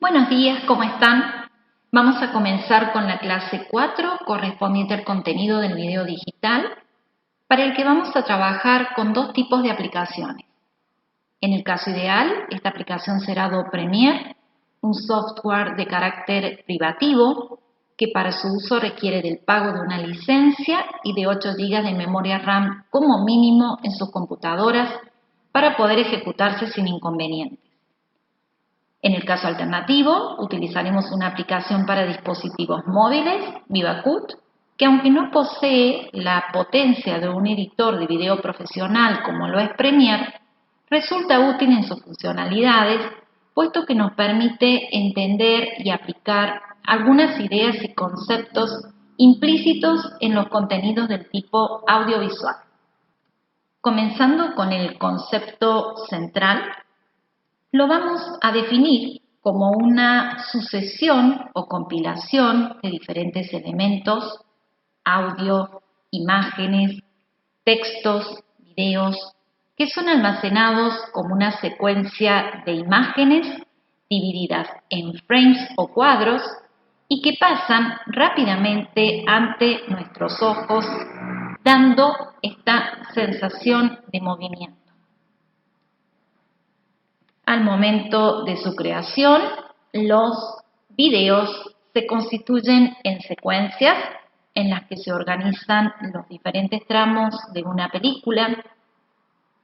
Buenos días, ¿cómo están? Vamos a comenzar con la clase 4 correspondiente al contenido del video digital, para el que vamos a trabajar con dos tipos de aplicaciones. En el caso ideal, esta aplicación será Adobe Premiere, un software de carácter privativo que para su uso requiere del pago de una licencia y de 8 GB de memoria RAM como mínimo en sus computadoras para poder ejecutarse sin inconvenientes. En el caso alternativo, utilizaremos una aplicación para dispositivos móviles, VivaCut, que aunque no posee la potencia de un editor de video profesional como lo es Premiere, resulta útil en sus funcionalidades, puesto que nos permite entender y aplicar algunas ideas y conceptos implícitos en los contenidos del tipo audiovisual. Comenzando con el concepto central, lo vamos a definir como una sucesión o compilación de diferentes elementos, audio, imágenes, textos, videos, que son almacenados como una secuencia de imágenes divididas en frames o cuadros y que pasan rápidamente ante nuestros ojos, dando esta sensación de movimiento. Al momento de su creación, los videos se constituyen en secuencias en las que se organizan los diferentes tramos de una película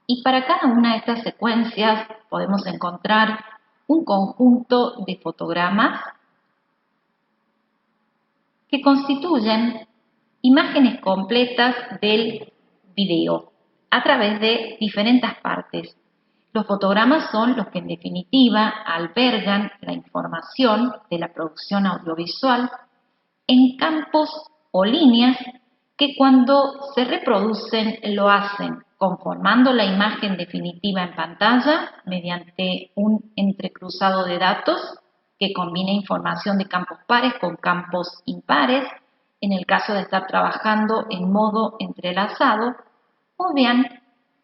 y para cada una de estas secuencias podemos encontrar un conjunto de fotogramas que constituyen imágenes completas del video a través de diferentes partes. Los fotogramas son los que en definitiva albergan la información de la producción audiovisual en campos o líneas que cuando se reproducen lo hacen conformando la imagen definitiva en pantalla mediante un entrecruzado de datos que combina información de campos pares con campos impares, en el caso de estar trabajando en modo entrelazado, o bien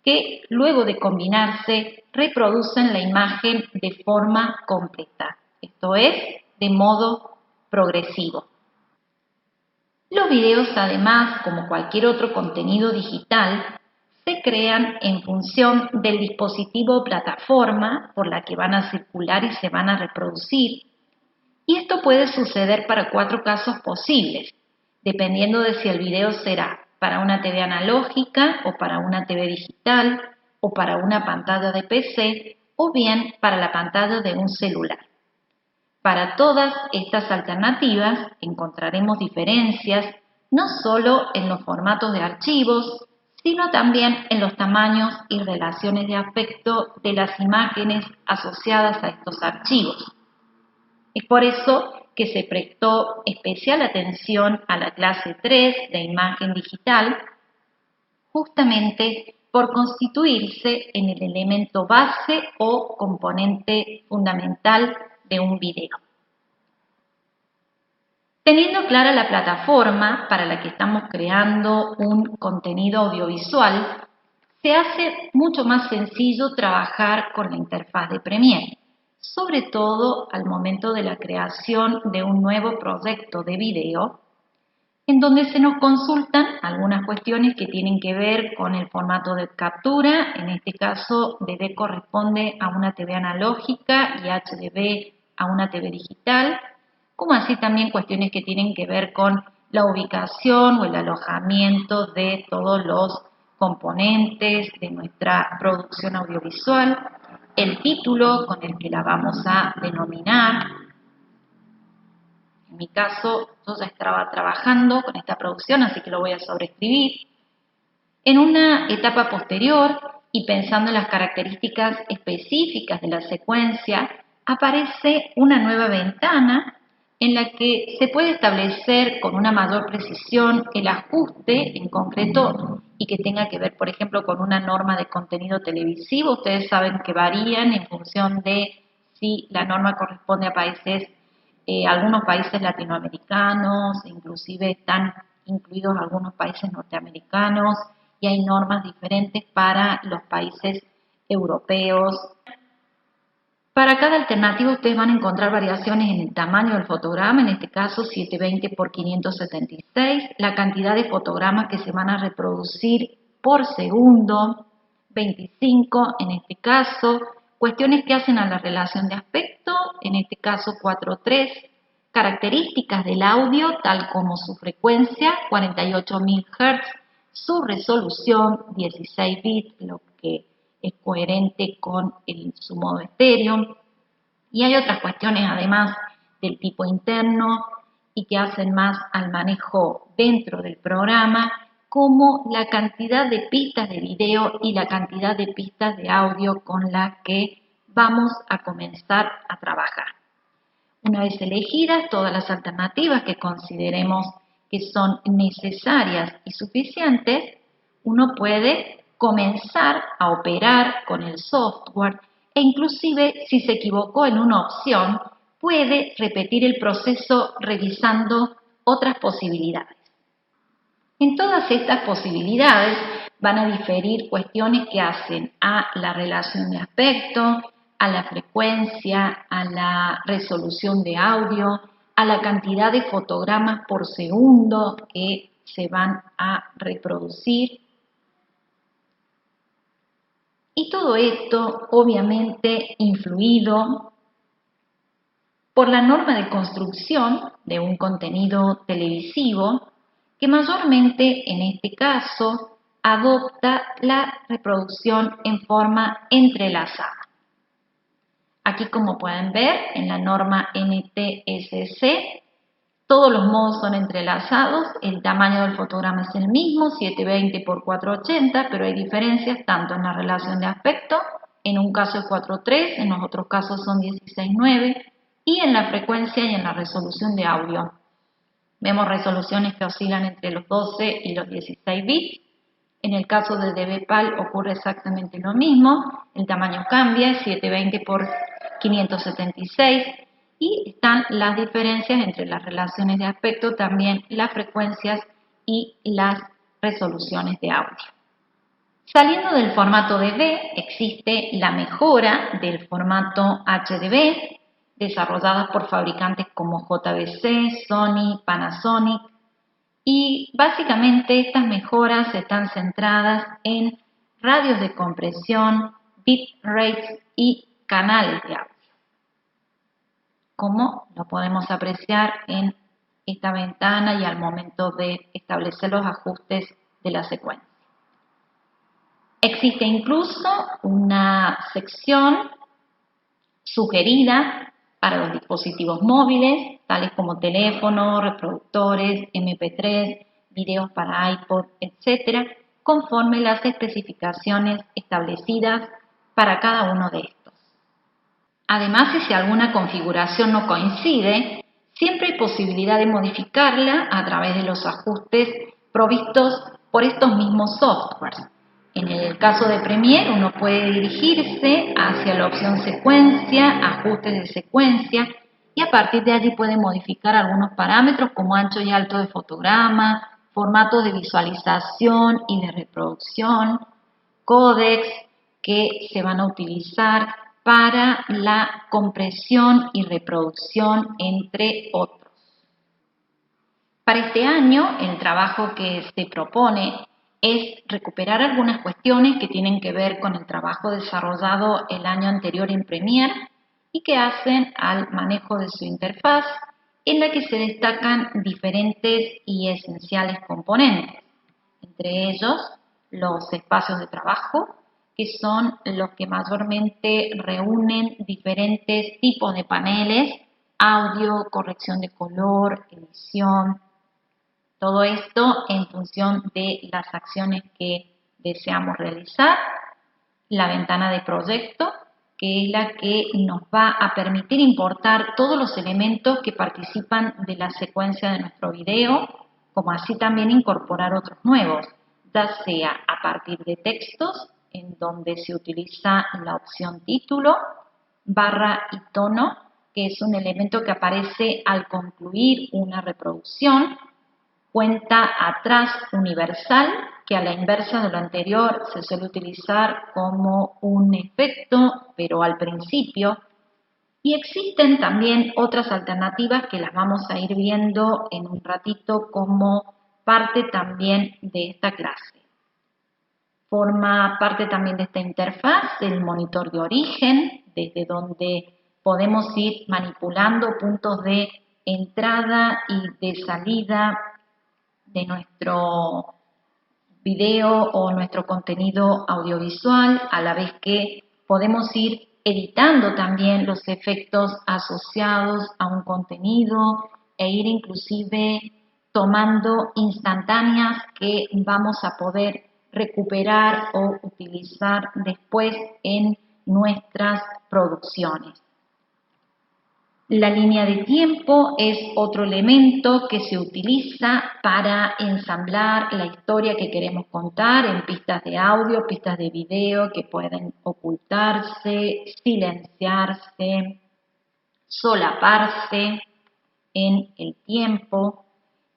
que luego de combinarse reproducen la imagen de forma completa, esto es, de modo progresivo. Los videos, además, como cualquier otro contenido digital, se crean en función del dispositivo o plataforma por la que van a circular y se van a reproducir. Y esto puede suceder para 4 casos posibles, dependiendo de si el video será para una TV analógica o para una TV digital o para una pantalla de PC o bien para la pantalla de un celular. Para todas estas alternativas encontraremos diferencias no solo en los formatos de archivos, sino también en los tamaños y relaciones de aspecto de las imágenes asociadas a estos archivos. Es por eso que se prestó especial atención a la clase 3 de imagen digital, justamente por constituirse en el elemento base o componente fundamental de un video. Teniendo clara la plataforma para la que estamos creando un contenido audiovisual, se hace mucho más sencillo trabajar con la interfaz de Premiere, sobre todo al momento de la creación de un nuevo proyecto de video, en donde se nos consultan algunas cuestiones que tienen que ver con el formato de captura. En este caso, DV corresponde a una TV analógica y HDB a una TV digital, como así también cuestiones que tienen que ver con la ubicación o el alojamiento de todos los componentes de nuestra producción audiovisual, el título con el que la vamos a denominar. En mi caso, yo ya estaba trabajando con esta producción, así que lo voy a sobreescribir. En una etapa posterior, y pensando en las características específicas de la secuencia, aparece una nueva ventana en la que se puede establecer con una mayor precisión el ajuste en concreto y que tenga que ver, por ejemplo, con una norma de contenido televisivo. Ustedes saben que varían en función de si la norma corresponde a países, algunos países latinoamericanos, inclusive están incluidos algunos países norteamericanos y hay normas diferentes para los países europeos. Para cada alternativa ustedes van a encontrar variaciones en el tamaño del fotograma, en este caso 720 por 576, la cantidad de fotogramas que se van a reproducir por segundo, 25 en este caso, cuestiones que hacen a la relación de aspecto, en este caso 4.3, características del audio tal como su frecuencia, 48.000 Hz, su resolución, 16 bits, lo que es coherente con su modo estéreo. Y hay otras cuestiones además del tipo interno y que hacen más al manejo dentro del programa, como la cantidad de pistas de video y la cantidad de pistas de audio con las que vamos a comenzar a trabajar. Una vez elegidas todas las alternativas que consideremos que son necesarias y suficientes, uno puede comenzar a operar con el software e inclusive si se equivocó en una opción, puede repetir el proceso revisando otras posibilidades. En todas estas posibilidades van a diferir cuestiones que hacen a la relación de aspecto, a la frecuencia, a la resolución de audio, a la cantidad de fotogramas por segundo que se van a reproducir. Y todo esto obviamente influido por la norma de construcción de un contenido televisivo que mayormente en este caso adopta la reproducción en forma entrelazada. Aquí, como pueden ver, en la norma NTSC, todos los modos son entrelazados, el tamaño del fotograma es el mismo, 720 por 480, pero hay diferencias tanto en la relación de aspecto, en un caso es 4.3, en los otros casos son 16.9, y en la frecuencia y en la resolución de audio. Vemos resoluciones que oscilan entre los 12 y los 16 bits. En el caso de DBPAL ocurre exactamente lo mismo, el tamaño cambia, es 720 por 576 y están las diferencias entre las relaciones de aspecto, también las frecuencias y las resoluciones de audio. Saliendo del formato DV existe la mejora del formato HDB, desarrolladas por fabricantes como JVC, Sony, Panasonic, y básicamente estas mejoras están centradas en radios de compresión, bit rates y canales de audio, como lo podemos apreciar en esta ventana y al momento de establecer los ajustes de la secuencia. Existe incluso una sección sugerida para los dispositivos móviles, tales como teléfonos, reproductores, MP3, videos para iPod, etc., conforme las especificaciones establecidas para cada uno de estos. Además, si alguna configuración no coincide, siempre hay posibilidad de modificarla a través de los ajustes provistos por estos mismos softwares. En el caso de Premiere, uno puede dirigirse hacia la opción secuencia, ajustes de secuencia, y a partir de allí puede modificar algunos parámetros como ancho y alto de fotograma, formatos de visualización y de reproducción, códecs que se van a utilizar para la compresión y reproducción, entre otros. Para este año, el trabajo que se propone es recuperar algunas cuestiones que tienen que ver con el trabajo desarrollado el año anterior en Premiere y que hacen al manejo de su interfaz, en la que se destacan diferentes y esenciales componentes, entre ellos los espacios de trabajo, que son los que mayormente reúnen diferentes tipos de paneles, audio, corrección de color, edición, todo esto en función de las acciones que deseamos realizar. La ventana de proyecto, que es la que nos va a permitir importar todos los elementos que participan de la secuencia de nuestro video, como así también incorporar otros nuevos, ya sea a partir de textos, en donde se utiliza la opción título, barra y tono, que es un elemento que aparece al concluir una reproducción, cuenta atrás universal, que a la inversa de lo anterior se suele utilizar como un efecto, pero al principio, Y existen también otras alternativas que las vamos a ir viendo en un ratito como parte también de esta clase. Forma parte también de esta interfaz el monitor de origen, desde donde podemos ir manipulando puntos de entrada y de salida de nuestro video o nuestro contenido audiovisual, a la vez que podemos ir editando también los efectos asociados a un contenido e ir inclusive tomando instantáneas que vamos a poder recuperar o utilizar después en nuestras producciones. La línea de tiempo es otro elemento que se utiliza para ensamblar la historia que queremos contar en pistas de audio, pistas de video que pueden ocultarse, silenciarse, solaparse en el tiempo.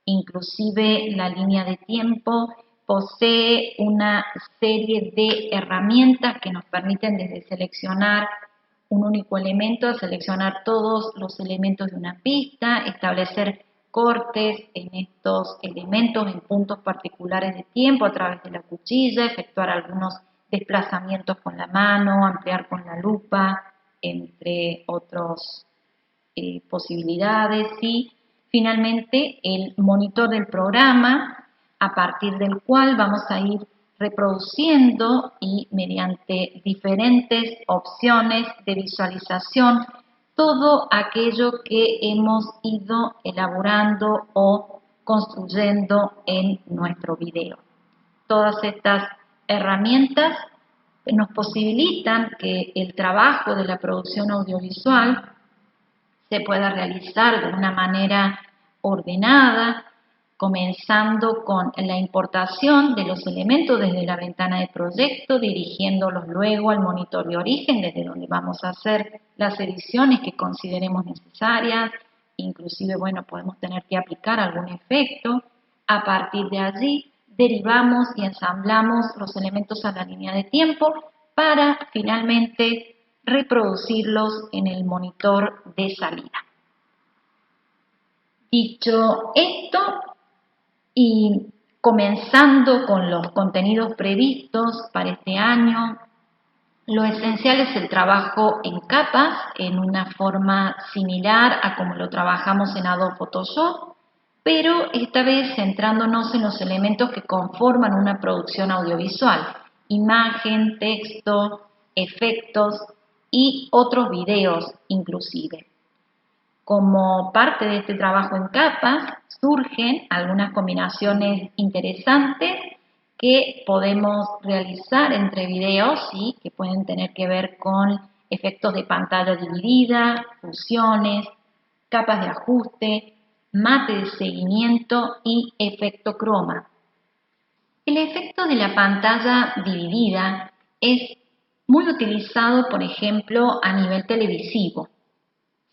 Inclusive la línea de tiempo posee una serie de herramientas que nos permiten desde seleccionar un único elemento a seleccionar todos los elementos de una pista, establecer cortes en estos elementos en puntos particulares de tiempo a través de la cuchilla, efectuar algunos desplazamientos con la mano, ampliar con la lupa, entre otras posibilidades, y finalmente el monitor del programa, a partir del cual vamos a ir reproduciendo y mediante diferentes opciones de visualización todo aquello que hemos ido elaborando o construyendo en nuestro video. Todas estas herramientas nos posibilitan que el trabajo de la producción audiovisual se pueda realizar de una manera ordenada, comenzando con la importación de los elementos desde la ventana de proyecto, dirigiéndolos luego al monitor de origen, desde donde vamos a hacer las ediciones que consideremos necesarias, inclusive, bueno, podemos tener que aplicar algún efecto. A partir de allí, derivamos y ensamblamos los elementos a la línea de tiempo para finalmente reproducirlos en el monitor de salida. Dicho esto, y comenzando con los contenidos previstos para este año, lo esencial es el trabajo en capas, en una forma similar a como lo trabajamos en Adobe Photoshop, pero esta vez centrándonos en los elementos que conforman una producción audiovisual: imagen, texto, efectos y otros videos inclusive. Como parte de este trabajo en capas surgen algunas combinaciones interesantes que podemos realizar entre videos y que pueden tener que ver con efectos de pantalla dividida, fusiones, capas de ajuste, mate de seguimiento y efecto croma. El efecto de la pantalla dividida es muy utilizado, por ejemplo, a nivel televisivo.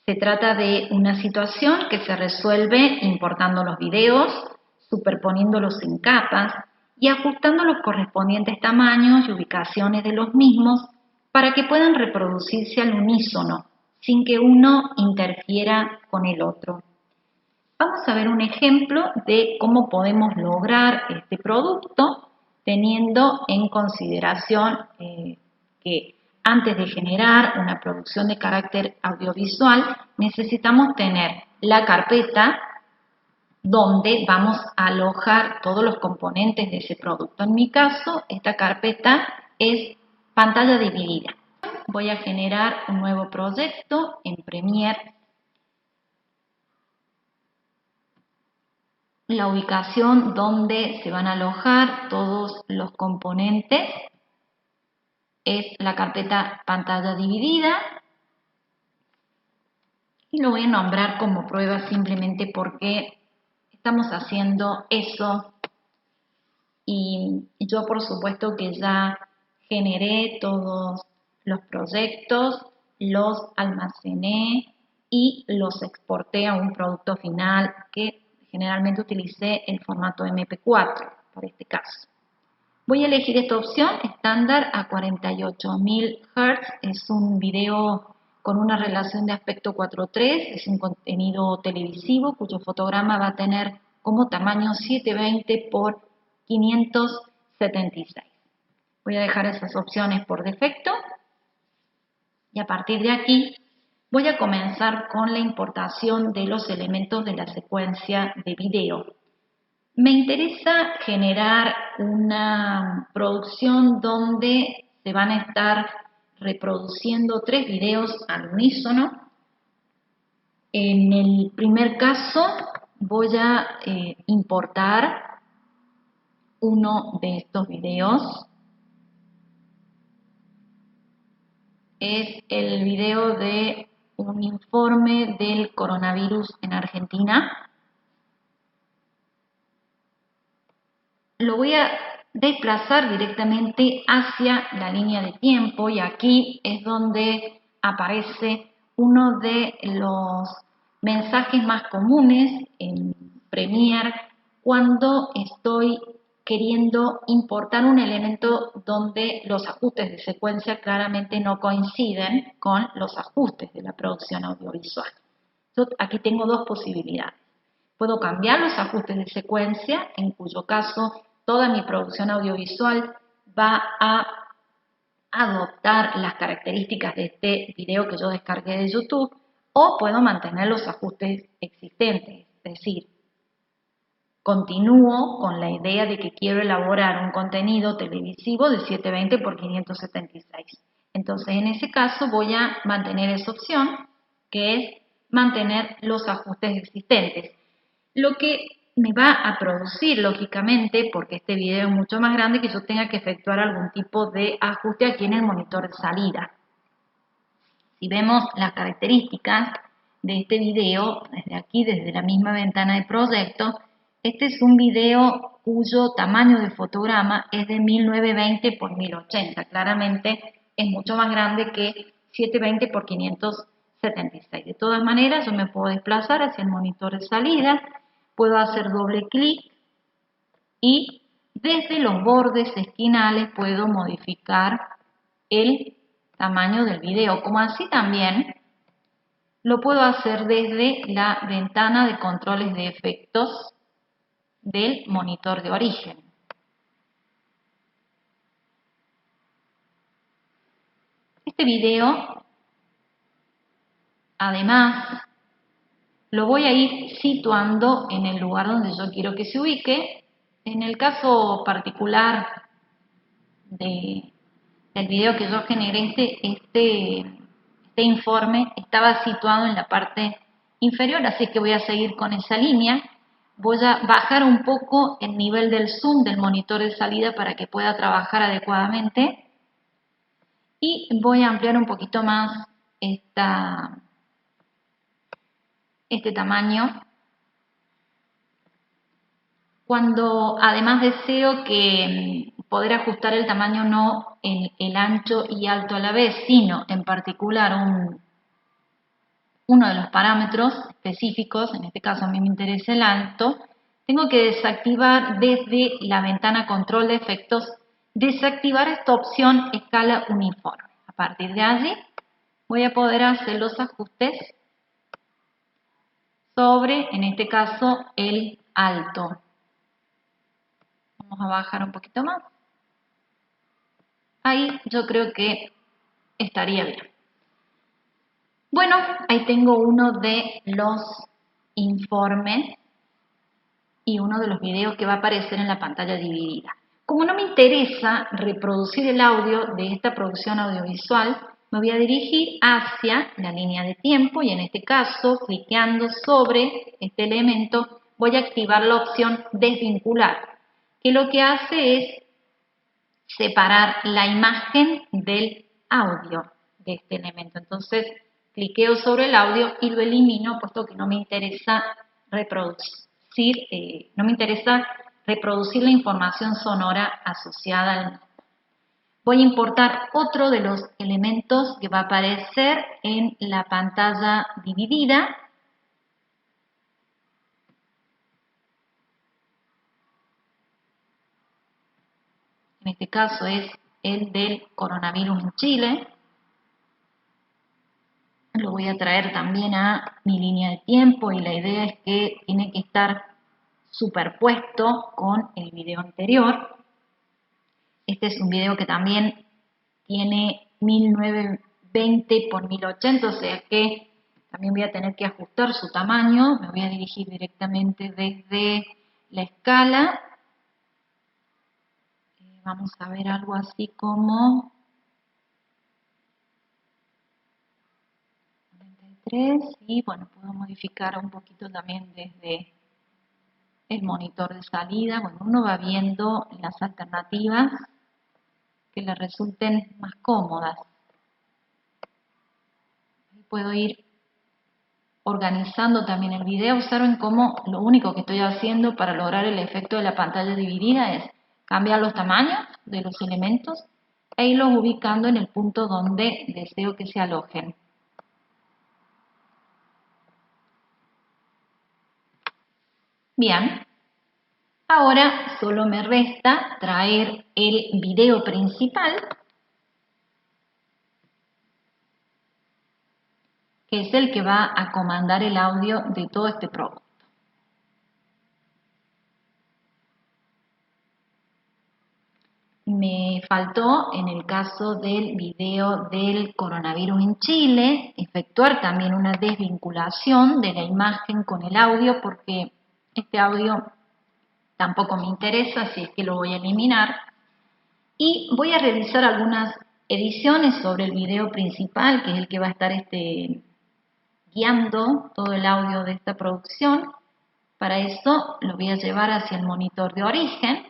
Se trata de una situación que se resuelve importando los videos, superponiéndolos en capas y ajustando los correspondientes tamaños y ubicaciones de los mismos para que puedan reproducirse al unísono, sin que uno interfiera con el otro. Vamos a ver un ejemplo de cómo podemos lograr este producto teniendo en consideración que antes de generar una producción de carácter audiovisual necesitamos tener la carpeta donde vamos a alojar todos los componentes de ese producto. En mi caso, esta carpeta es pantalla dividida. Voy a generar un nuevo proyecto en Premiere. La ubicación donde se van a alojar todos los componentes es la carpeta pantalla dividida y lo voy a nombrar como prueba simplemente porque estamos haciendo eso y yo por supuesto que ya generé todos los proyectos, los almacené y los exporté a un producto final que generalmente utilicé el formato MP4 para este caso. Voy a elegir esta opción estándar a 48.000 Hz, es un video con una relación de aspecto 4:3, es un contenido televisivo cuyo fotograma va a tener como tamaño 720 por 576. Voy a dejar esas opciones por defecto y a partir de aquí voy a comenzar con la importación de los elementos de la secuencia de video. Me interesa generar una producción donde se van a estar reproduciendo 3 videos al unísono. En el primer caso voy a importar uno de estos videos. Es el video de un informe del coronavirus en Argentina. Lo voy a desplazar directamente hacia la línea de tiempo y aquí es donde aparece uno de los mensajes más comunes en Premiere cuando estoy queriendo importar un elemento donde los ajustes de secuencia claramente no coinciden con los ajustes de la producción audiovisual. Yo aquí tengo dos posibilidades. Puedo cambiar los ajustes de secuencia, en cuyo caso toda mi producción audiovisual va a adoptar las características de este video que yo descargué de YouTube, o puedo mantener los ajustes existentes, es decir, continúo con la idea de que quiero elaborar un contenido televisivo de 720 por 576. Entonces, en ese caso voy a mantener esa opción, que es mantener los ajustes existentes. Lo que me va a producir, lógicamente, porque este video es mucho más grande, que yo tenga que efectuar algún tipo de ajuste aquí en el monitor de salida. Si vemos las características de este video, desde aquí, desde la misma ventana de proyecto, este es un video cuyo tamaño de fotograma es de 1920 por 1080. Claramente es mucho más grande que 720 por 576. De todas maneras, yo me puedo desplazar hacia el monitor de salida, puedo hacer doble clic y desde los bordes esquinales puedo modificar el tamaño del video, como así también lo puedo hacer desde la ventana de controles de efectos del monitor de origen. Este video, además, lo voy a ir situando en el lugar donde yo quiero que se ubique. En el caso particular del video que yo generé, este informe estaba situado en la parte inferior, así que voy a seguir con esa línea. Voy a bajar un poco el nivel del zoom del monitor de salida para que pueda trabajar adecuadamente y voy a ampliar un poquito más este tamaño. Cuando además deseo que poder ajustar el tamaño no en el ancho y alto a la vez, sino en particular uno de los parámetros específicos, en este caso a mí me interesa el alto, tengo que desactivar desde la ventana control de efectos, desactivar esta opción escala uniforme. A partir de allí voy a poder hacer los ajustes sobre, en este caso, el alto. Vamos a bajar un poquito más. Ahí yo creo que estaría bien. Bueno, ahí tengo uno de los informes y uno de los videos que va a aparecer en la pantalla dividida. Como no me interesa reproducir el audio de esta producción audiovisual, me voy a dirigir hacia la línea de tiempo y en este caso, cliqueando sobre este elemento, voy a activar la opción desvincular, que lo que hace es separar la imagen del audio de este elemento. Entonces, cliqueo sobre el audio y lo elimino, puesto que no me interesa reproducir la información sonora asociada al mismo. Voy a importar otro de los elementos que va a aparecer en la pantalla dividida. En este caso es el del coronavirus en Chile. lo voy a traer también a mi línea de tiempo y la idea es que tiene que estar superpuesto con el video anterior. Este es un video que también tiene 1920 por 1080, o sea que también voy a tener que ajustar su tamaño. Me voy a dirigir directamente desde la escala. Vamos a ver algo así como 93 y bueno, puedo modificar un poquito también desde el monitor de salida. Bueno, uno va viendo las alternativas que le resulten más cómodas. Puedo ir organizando también el video. Observen cómo lo único que estoy haciendo para lograr el efecto de la pantalla dividida es cambiar los tamaños de los elementos e irlos ubicando en el punto donde deseo que se alojen. Bien, ahora solo me resta traer el video principal, que es el que va a comandar el audio de todo este producto. Me faltó, en el caso del video del coronavirus en Chile, efectuar también una desvinculación de la imagen con el audio, porque este audio tampoco me interesa, así es que lo voy a eliminar. Y voy a realizar algunas ediciones sobre el video principal, que es el que va a estar guiando todo el audio de esta producción. Para eso lo voy a llevar hacia el monitor de origen.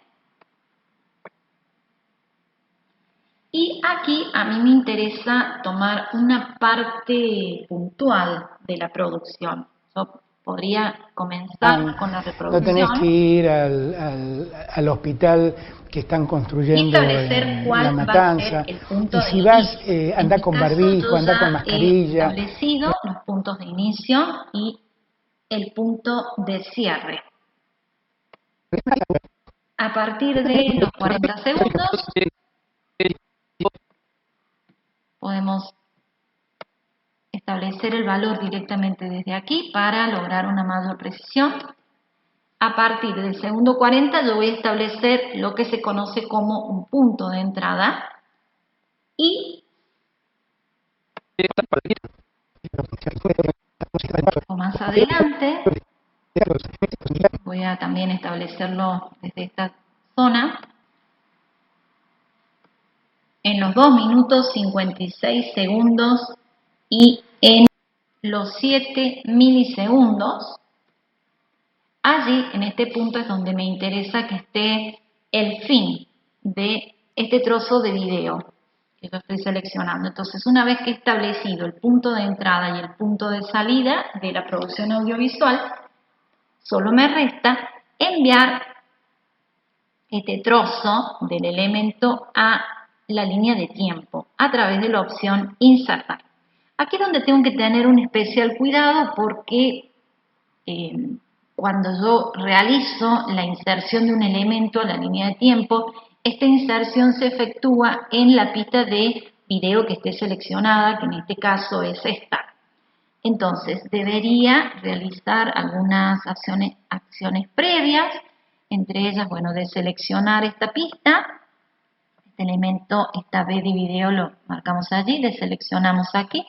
Y aquí a mí me interesa tomar una parte puntual de la producción. Yo podría comenzar con la No tenés que reproducción ir al hospital que están y construyendo establecer en La cuál va a Matanza. ser el punto Y de si vas, inicio. anda En con mi caso, barbijo, yo anda con ya he mascarilla. establecido los puntos de inicio y el punto de cierre. A partir de los 40 segundos podemos establecer el valor directamente desde aquí para lograr una mayor precisión. A partir del segundo 40 yo voy a establecer lo que se conoce como un punto de entrada y más adelante voy a también establecerlo desde esta zona. En los 2 minutos 56 segundos y en los 7 milisegundos, allí en este punto es donde me interesa que esté el fin de este trozo de video que yo estoy seleccionando. Entonces, una vez que he establecido el punto de entrada y el punto de salida de la producción audiovisual, solo me resta enviar este trozo del elemento a la línea de tiempo a través de la opción insertar. Aquí es donde tengo que tener un especial cuidado porque cuando yo realizo la inserción de un elemento a la línea de tiempo, esta inserción se efectúa en la pista de video que esté seleccionada, que en este caso es esta. Entonces, debería realizar algunas acciones previas, entre ellas, bueno, de seleccionar esta pista, este elemento, esta B de video lo marcamos allí, deseleccionamos aquí,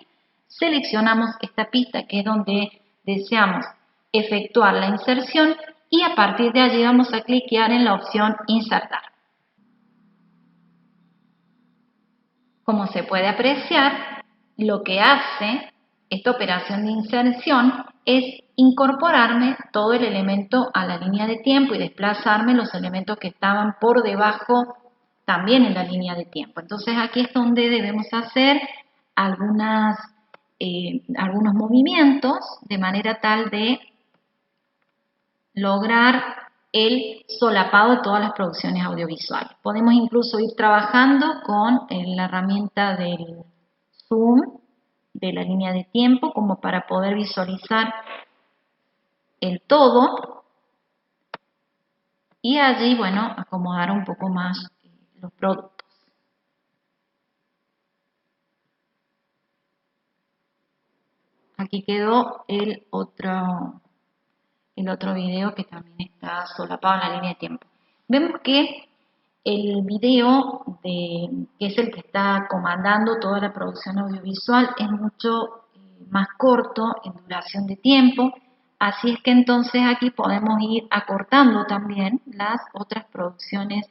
seleccionamos esta pista que es donde deseamos efectuar la inserción y a partir de allí vamos a cliquear en la opción insertar. Como se puede apreciar, lo que hace esta operación de inserción es incorporarme todo el elemento a la línea de tiempo y desplazarme los elementos que estaban por debajo también en la línea de tiempo. Entonces aquí es donde debemos hacer algunos movimientos de manera tal de lograr el solapado de todas las producciones audiovisuales. Podemos incluso ir trabajando con la herramienta del zoom de la línea de tiempo como para poder visualizar el todo y allí, bueno, acomodar un poco más los productos. Aquí quedó el otro video que también está solapado en la línea de tiempo. Vemos que el video que es el que está comandando toda la producción audiovisual es mucho más corto en duración de tiempo, así es que entonces aquí podemos ir acortando también las otras producciones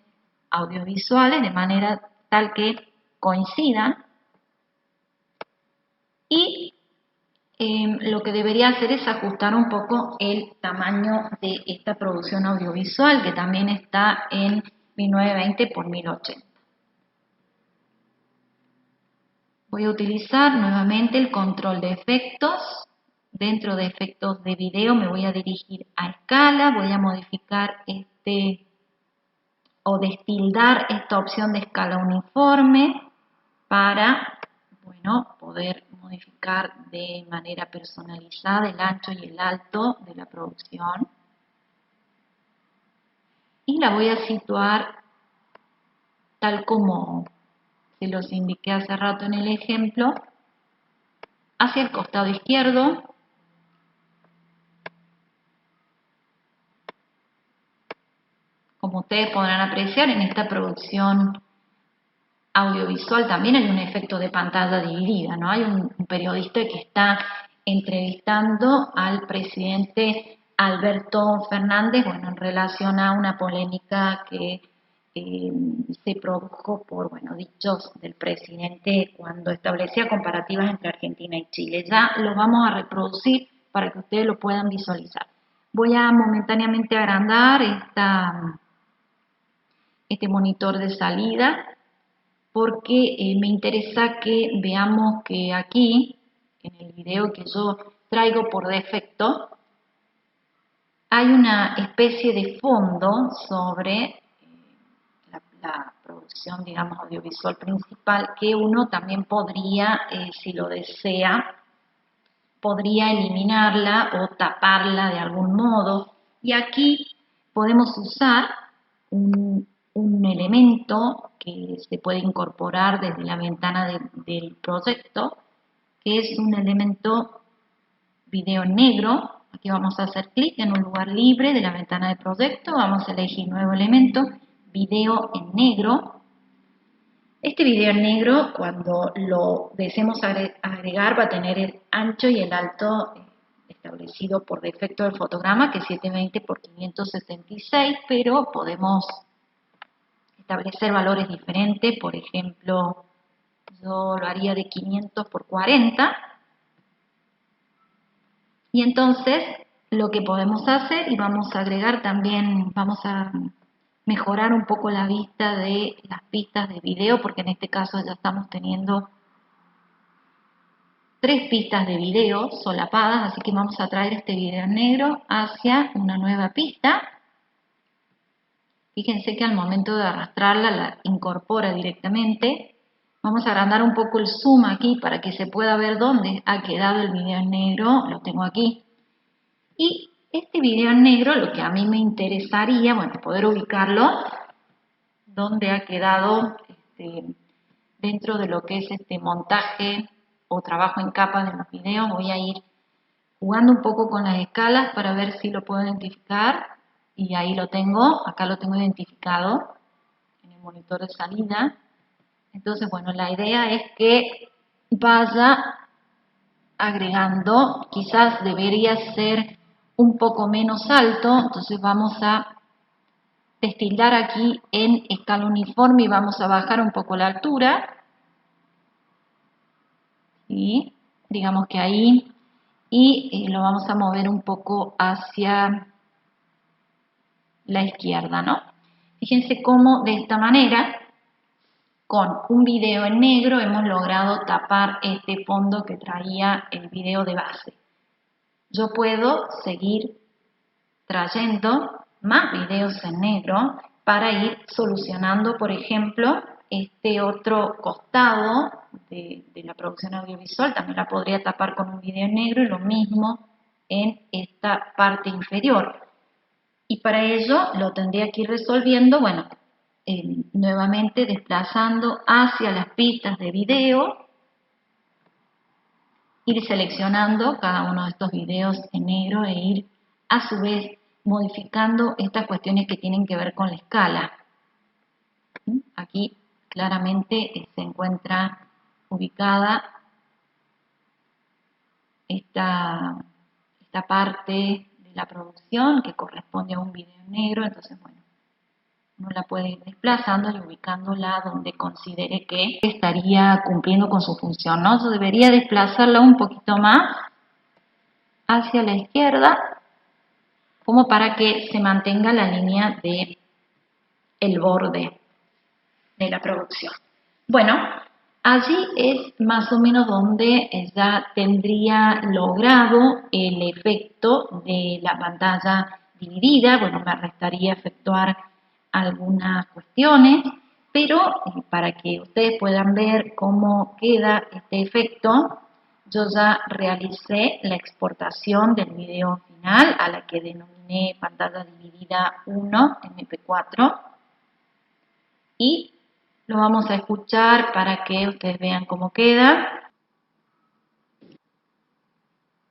audiovisuales de manera tal que coincidan, y lo que debería hacer es ajustar un poco el tamaño de esta producción audiovisual, que también está en 1920 por 1080. Voy a utilizar nuevamente el control de efectos. Dentro de efectos de video me voy a dirigir a escala, voy a modificar o destildar esta opción de escala uniforme para, bueno, poder modificar de manera personalizada el ancho y el alto de la producción. Y la voy a situar tal como se los indiqué hace rato en el ejemplo, hacia el costado izquierdo. Como ustedes podrán apreciar, en esta producción audiovisual también hay un efecto de pantalla dividida, ¿no? Hay un periodista que está entrevistando al presidente Alberto Fernández, bueno, en relación a una polémica que se produjo por, bueno, dichos del presidente cuando establecía comparativas entre Argentina y Chile. Ya lo vamos a reproducir para que ustedes lo puedan visualizar. Voy a momentáneamente agrandar este monitor de salida, porque me interesa que veamos que aquí, en el video que yo traigo por defecto, hay una especie de fondo sobre la producción, digamos, audiovisual principal, que uno también podría, si lo desea, podría eliminarla o taparla de algún modo. Y aquí podemos usar un elemento que se puede incorporar desde la ventana del proyecto, que es un elemento video negro. Aquí vamos a hacer clic en un lugar libre de la ventana de proyecto, vamos a elegir nuevo elemento, video en negro. Este video en negro, cuando lo deseemos agregar, va a tener el ancho y el alto establecido por defecto del fotograma, que es 720 por 576, pero podemos establecer valores diferentes. Por ejemplo, yo lo haría de 500 por 40. Y entonces lo que podemos hacer, y vamos a agregar también, vamos a mejorar un poco la vista de las pistas de video, porque en este caso ya estamos teniendo 3 pistas de video solapadas, así que vamos a traer este video negro hacia una nueva pista. Fíjense que al momento de arrastrarla la incorpora directamente. Vamos a agrandar un poco el zoom aquí para que se pueda ver dónde ha quedado el video en negro. Lo tengo aquí. Y este video en negro, lo que a mí me interesaría, bueno, poder ubicarlo donde ha quedado dentro de lo que es este montaje o trabajo en capas de los videos. Voy a ir jugando un poco con las escalas para ver si lo puedo identificar. Y ahí lo tengo, acá lo tengo identificado en el monitor de salida. Entonces, bueno, la idea es que vaya agregando, quizás debería ser un poco menos alto, entonces vamos a destildar aquí en escala uniforme y vamos a bajar un poco la altura. ¿Sí? Digamos que ahí, y lo vamos a mover un poco hacia la izquierda, ¿no? Fíjense cómo de esta manera, con un video en negro, hemos logrado tapar este fondo que traía el video de base. Yo puedo seguir trayendo más videos en negro para ir solucionando, por ejemplo, este otro costado de la producción audiovisual. También la podría tapar con un video en negro y lo mismo en esta parte inferior. Y para ello lo tendría que ir resolviendo, bueno, nuevamente desplazando hacia las pistas de video ir seleccionando cada uno de estos videos en negro e ir a su vez modificando estas cuestiones que tienen que ver con la escala. Aquí claramente se encuentra ubicada esta parte de la producción que corresponde a un video en negro, entonces bueno, uno la puede ir desplazando y ubicándola donde considere que estaría cumpliendo con su función, ¿no? Yo debería desplazarla un poquito más hacia la izquierda, como para que se mantenga la línea de el borde de la producción. Bueno, allí es más o menos donde ya tendría logrado el efecto de la pantalla dividida. Bueno, me restaría efectuar algunas cuestiones, pero para que ustedes puedan ver cómo queda este efecto, yo ya realicé la exportación del video final a la que denominé pantalla dividida 1 MP4 y lo vamos a escuchar para que ustedes vean cómo queda.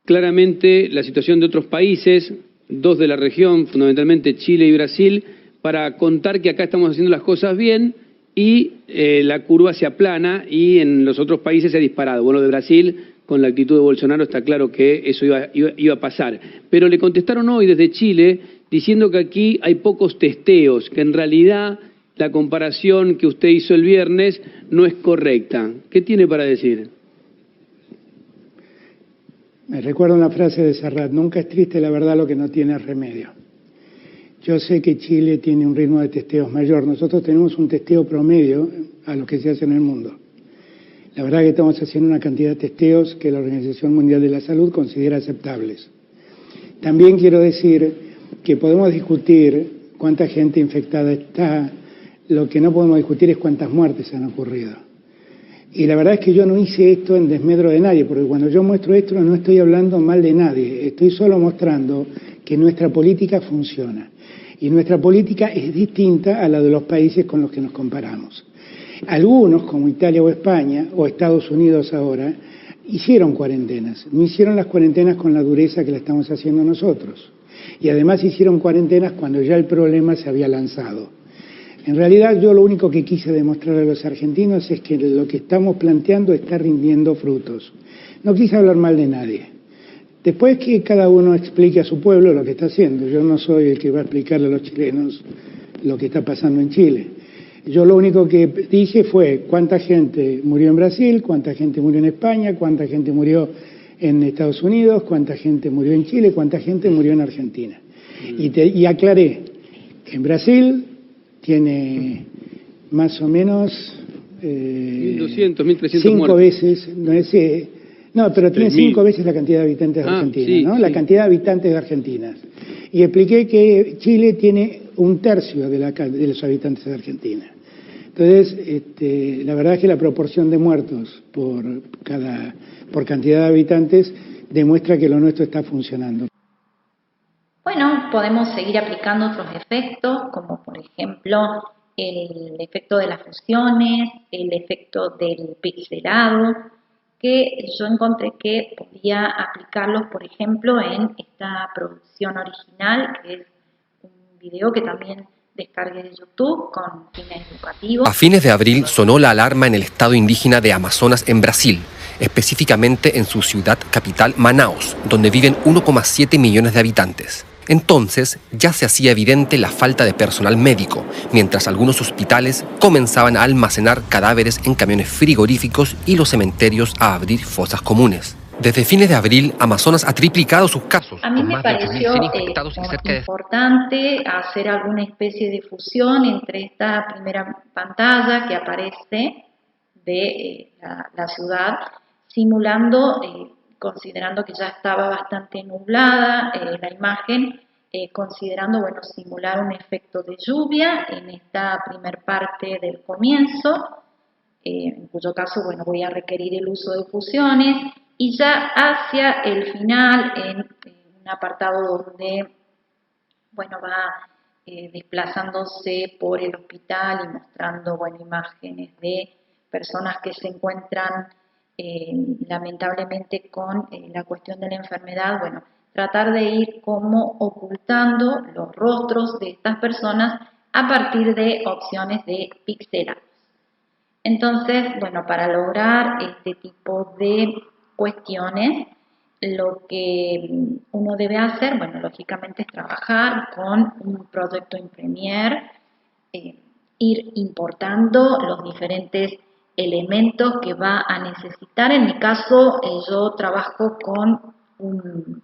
Claramente la situación de otros países, dos de la región, fundamentalmente Chile y Brasil, para contar que acá estamos haciendo las cosas bien y la curva se aplana y en los otros países se ha disparado. Bueno, de Brasil, con la actitud de Bolsonaro, está claro que eso iba a pasar. Pero le contestaron hoy desde Chile diciendo que aquí hay pocos testeos, que en realidad la comparación que usted hizo el viernes no es correcta. ¿Qué tiene para decir? Me recuerda una frase de Serrat: nunca es triste la verdad lo que no tiene remedio. Yo sé que Chile tiene un ritmo de testeos mayor. Nosotros tenemos un testeo promedio a lo que se hace en el mundo. La verdad que estamos haciendo una cantidad de testeos que la Organización Mundial de la Salud considera aceptables. También quiero decir que podemos discutir cuánta gente infectada está. Lo que no podemos discutir es cuántas muertes han ocurrido. Y la verdad es que yo no hice esto en desmedro de nadie, porque cuando yo muestro esto no estoy hablando mal de nadie, estoy solo mostrando que nuestra política funciona. Y nuestra política es distinta a la de los países con los que nos comparamos. Algunos, como Italia o España, o Estados Unidos ahora, hicieron cuarentenas. No hicieron las cuarentenas con la dureza que la estamos haciendo nosotros. Y además hicieron cuarentenas cuando ya el problema se había lanzado. En realidad yo lo único que quise demostrar a los argentinos es que lo que estamos planteando está rindiendo frutos. No quise hablar mal de nadie. Después que cada uno explique a su pueblo lo que está haciendo. Yo no soy el que va a explicarle a los chilenos lo que está pasando en Chile. Yo lo único que dije fue cuánta gente murió en Brasil, cuánta gente murió en España, cuánta gente murió en Estados Unidos, cuánta gente murió en Chile, cuánta gente murió en Argentina. Y aclaré que en Brasil tiene más o menos 1.200, 1.300 5 muertos. veces, no, pero tiene 5 veces la cantidad de habitantes de Argentina, sí, ¿no? Sí. La cantidad de habitantes de Argentina. Y expliqué que Chile tiene 1/3 de los habitantes de Argentina. Entonces, la verdad es que la proporción de muertos por cantidad de habitantes demuestra que lo nuestro está funcionando. Bueno, podemos seguir aplicando otros efectos, como por ejemplo el efecto de las fusiones, el efecto del pixelado, que yo encontré que podía aplicarlos, por ejemplo, en esta producción original, que es un video que también descargué de YouTube con fines educativos. A fines de abril sonó la alarma en el estado indígena de Amazonas en Brasil, específicamente en su ciudad capital Manaus, donde viven 1,7 millones de habitantes. Entonces ya se hacía evidente la falta de personal médico, mientras algunos hospitales comenzaban a almacenar cadáveres en camiones frigoríficos y los cementerios a abrir fosas comunes. Desde fines de abril, Amazonas ha triplicado sus casos, A mí con me más de pareció 8.100 infectados y cerca de... importante hacer alguna especie de fusión entre esta primera pantalla que aparece de la ciudad, simulando, considerando que ya estaba bastante nublada la imagen, considerando, bueno, simular un efecto de lluvia en esta primer parte del comienzo, en cuyo caso, bueno, voy a requerir el uso de fusiones, y ya hacia el final, en un apartado donde, bueno, va desplazándose por el hospital y mostrando, bueno, imágenes de personas que se encuentran lamentablemente con la cuestión de la enfermedad, bueno, tratar de ir como ocultando los rostros de estas personas a partir de opciones de pixelados. Entonces, bueno, para lograr este tipo de cuestiones, lo que uno debe hacer, bueno, lógicamente es trabajar con un proyecto en Premiere, ir importando los diferentes elementos que va a necesitar. En mi caso, yo trabajo con un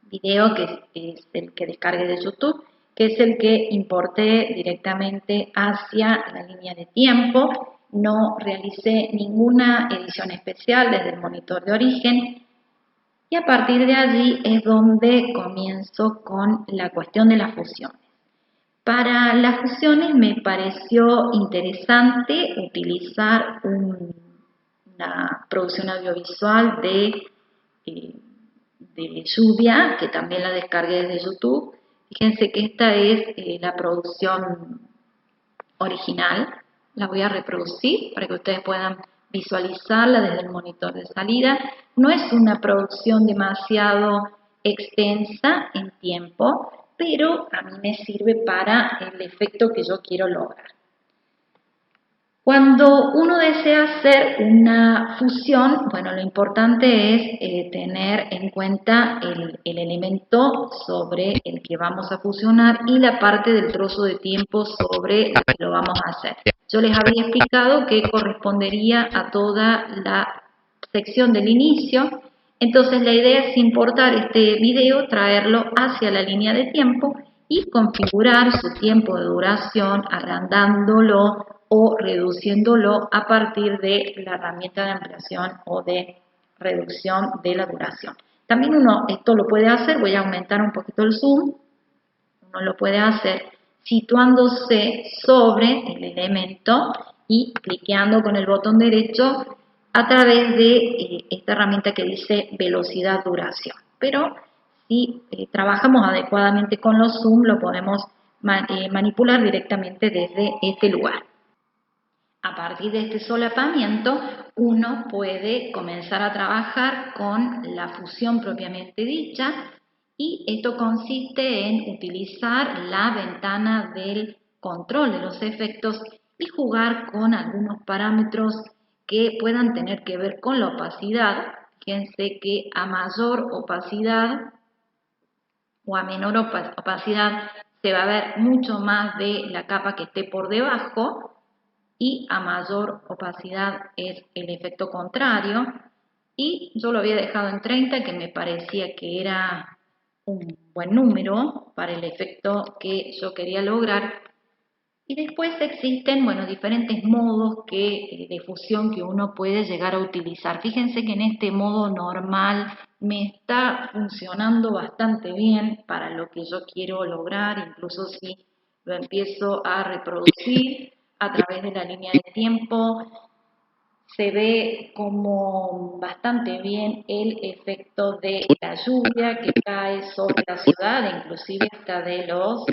video que es el que descargué de YouTube, que es el que importé directamente hacia la línea de tiempo. No realicé ninguna edición especial desde el monitor de origen y a partir de allí es donde comienzo con la cuestión de las fusiones. Para las fusiones me pareció interesante utilizar una producción audiovisual de lluvia, que también la descargué desde YouTube. Fíjense que esta es la producción original. La voy a reproducir para que ustedes puedan visualizarla desde el monitor de salida. No es una producción demasiado extensa en tiempo, pero a mí me sirve para el efecto que yo quiero lograr. Cuando uno desea hacer una fusión, bueno, lo importante es tener en cuenta el elemento sobre el que vamos a fusionar y la parte del trozo de tiempo sobre el que lo vamos a hacer. Yo les había explicado que correspondería a toda la sección del inicio. Entonces la idea es importar este video, traerlo hacia la línea de tiempo y configurar su tiempo de duración agrandándolo o reduciéndolo a partir de la herramienta de ampliación o de reducción de la duración. También uno esto lo puede hacer, voy a aumentar un poquito el zoom, uno lo puede hacer situándose sobre el elemento y cliqueando con el botón derecho a través de esta herramienta que dice velocidad duración. Pero si trabajamos adecuadamente con los zoom, lo podemos manipular directamente desde este lugar. A partir de este solapamiento, uno puede comenzar a trabajar con la fusión propiamente dicha y esto consiste en utilizar la ventana del control de los efectos y jugar con algunos parámetros que puedan tener que ver con la opacidad. Fíjense que a mayor opacidad o a menor opacidad se va a ver mucho más de la capa que esté por debajo y a mayor opacidad es el efecto contrario. Y yo lo había dejado en 30, que me parecía que era un buen número para el efecto que yo quería lograr. Y después existen, bueno, diferentes modos de fusión que uno puede llegar a utilizar. Fíjense que en este modo normal me está funcionando bastante bien para lo que yo quiero lograr, incluso si lo empiezo a reproducir a través de la línea de tiempo, se ve como bastante bien el efecto de la lluvia que cae sobre la ciudad, inclusive hasta de los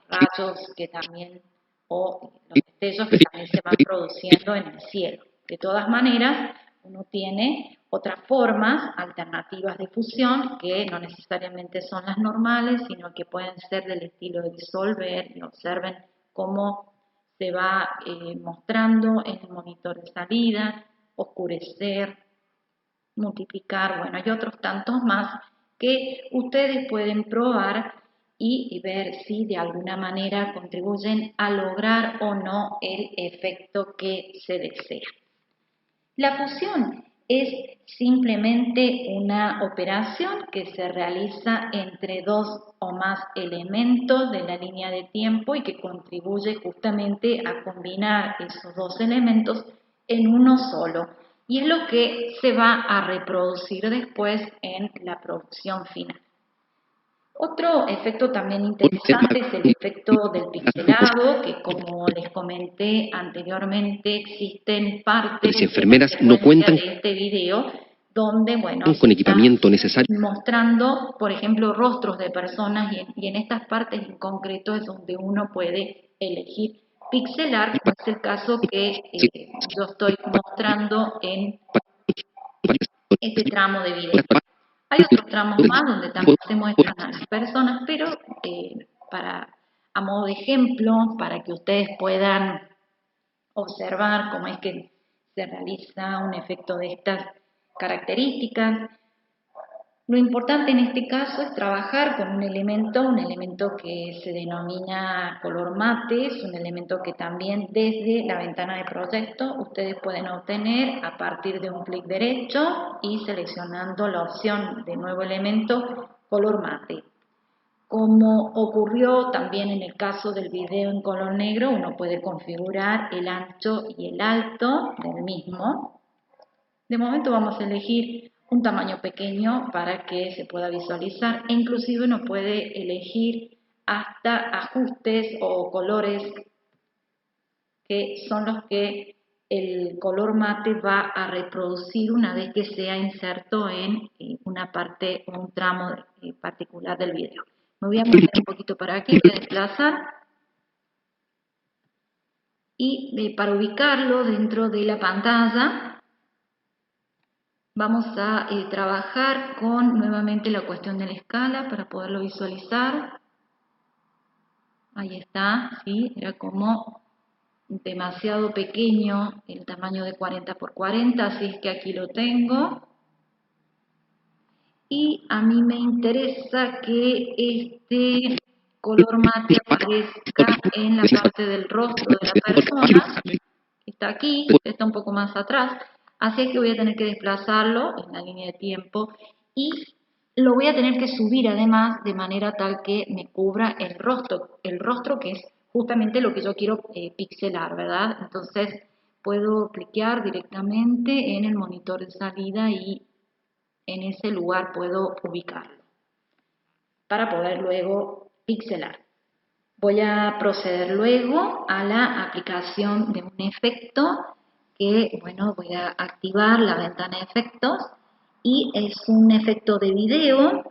rayos que también, o los destellos que también se van produciendo en el cielo. De todas maneras, uno tiene otras formas alternativas de fusión que no necesariamente son las normales, sino que pueden ser del estilo de disolver, y observen cómo se va mostrando en el monitor de salida, oscurecer, multiplicar, bueno, hay otros tantos más que ustedes pueden probar y ver si de alguna manera contribuyen a lograr o no el efecto que se desea. La fusión es simplemente una operación que se realiza entre dos o más elementos de la línea de tiempo y que contribuye justamente a combinar esos dos elementos en uno solo. Y es lo que se va a reproducir después en la producción final. Otro efecto también interesante es el efecto del pixelado, que como les comenté anteriormente, existen partes enfermeras no cuentan de este video donde, bueno, con equipamiento necesario, mostrando, por ejemplo, rostros de personas y en estas partes en concreto es donde uno puede elegir pixelar, como es el caso que yo estoy mostrando en este tramo de video. Hay otros tramos más donde también se muestran a las personas, pero a modo de ejemplo, para que ustedes puedan observar cómo es que se realiza un efecto de estas características. Lo importante en este caso es trabajar con un elemento que se denomina color mate, es un elemento que también desde la ventana de proyecto ustedes pueden obtener a partir de un clic derecho y seleccionando la opción de nuevo elemento color mate. Como ocurrió también en el caso del video en color negro, uno puede configurar el ancho y el alto del mismo. De momento vamos a elegir un tamaño pequeño para que se pueda visualizar e inclusive uno puede elegir hasta ajustes o colores que son los que el color mate va a reproducir una vez que sea inserto en una parte o un tramo particular del video. Me voy a mover un poquito para aquí, voy a desplazar y para ubicarlo dentro de la pantalla vamos a trabajar con nuevamente la cuestión de la escala para poderlo visualizar. Ahí está, ¿sí? Era como demasiado pequeño el tamaño de 40 por 40, así es que aquí lo tengo. Y a mí me interesa que este color mate aparezca en la parte del rostro de la persona. Está aquí, está un poco más atrás. Así que voy a tener que desplazarlo en la línea de tiempo y lo voy a tener que subir además de manera tal que me cubra el rostro que es justamente lo que yo quiero pixelar, ¿verdad? Entonces puedo cliquear directamente en el monitor de salida y en ese lugar puedo ubicarlo para poder luego pixelar. Voy a proceder luego a la aplicación de un efecto que, bueno, voy a activar la ventana de efectos y es un efecto de video,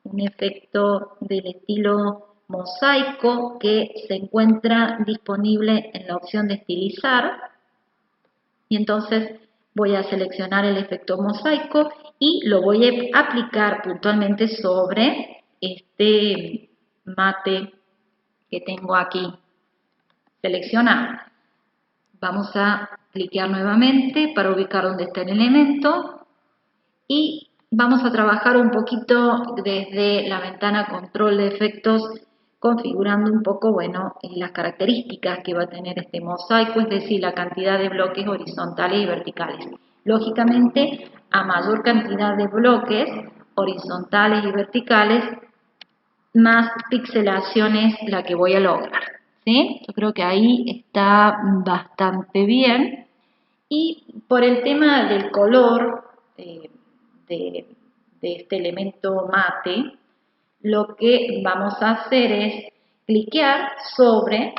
un efecto del estilo mosaico que se encuentra disponible en la opción de estilizar y entonces voy a seleccionar el efecto mosaico y lo voy a aplicar puntualmente sobre este mate que tengo aquí seleccionado. Vamos a cliquear nuevamente para ubicar donde está el elemento y vamos a trabajar un poquito desde la ventana control de efectos configurando un poco, bueno, las características que va a tener este mosaico, es decir, la cantidad de bloques horizontales y verticales. Lógicamente, a mayor cantidad de bloques horizontales y verticales, más pixelación es la que voy a lograr, ¿sí? Yo creo que ahí está bastante bien. Y por el tema del color de este elemento mate, lo que vamos a hacer es cliquear sobre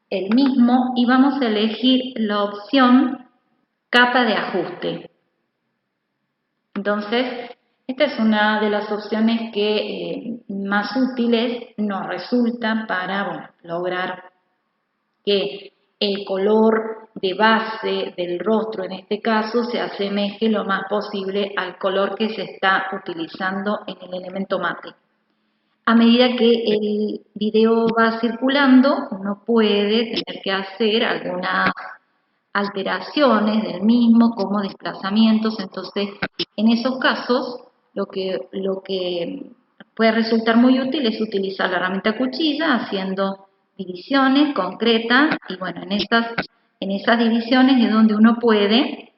el mismo y vamos a elegir la opción capa de ajuste. Entonces, esta es una de las opciones que más útiles nos resultan para, bueno, lograr que el color de base del rostro, en este caso, se asemeje lo más posible al color que se está utilizando en el elemento mate. A medida que el video va circulando, uno puede tener que hacer algunas alteraciones del mismo, como desplazamientos. Entonces, en esos casos, lo que puede resultar muy útil es utilizar la herramienta cuchilla haciendo divisiones concretas y bueno, en esas divisiones es donde uno puede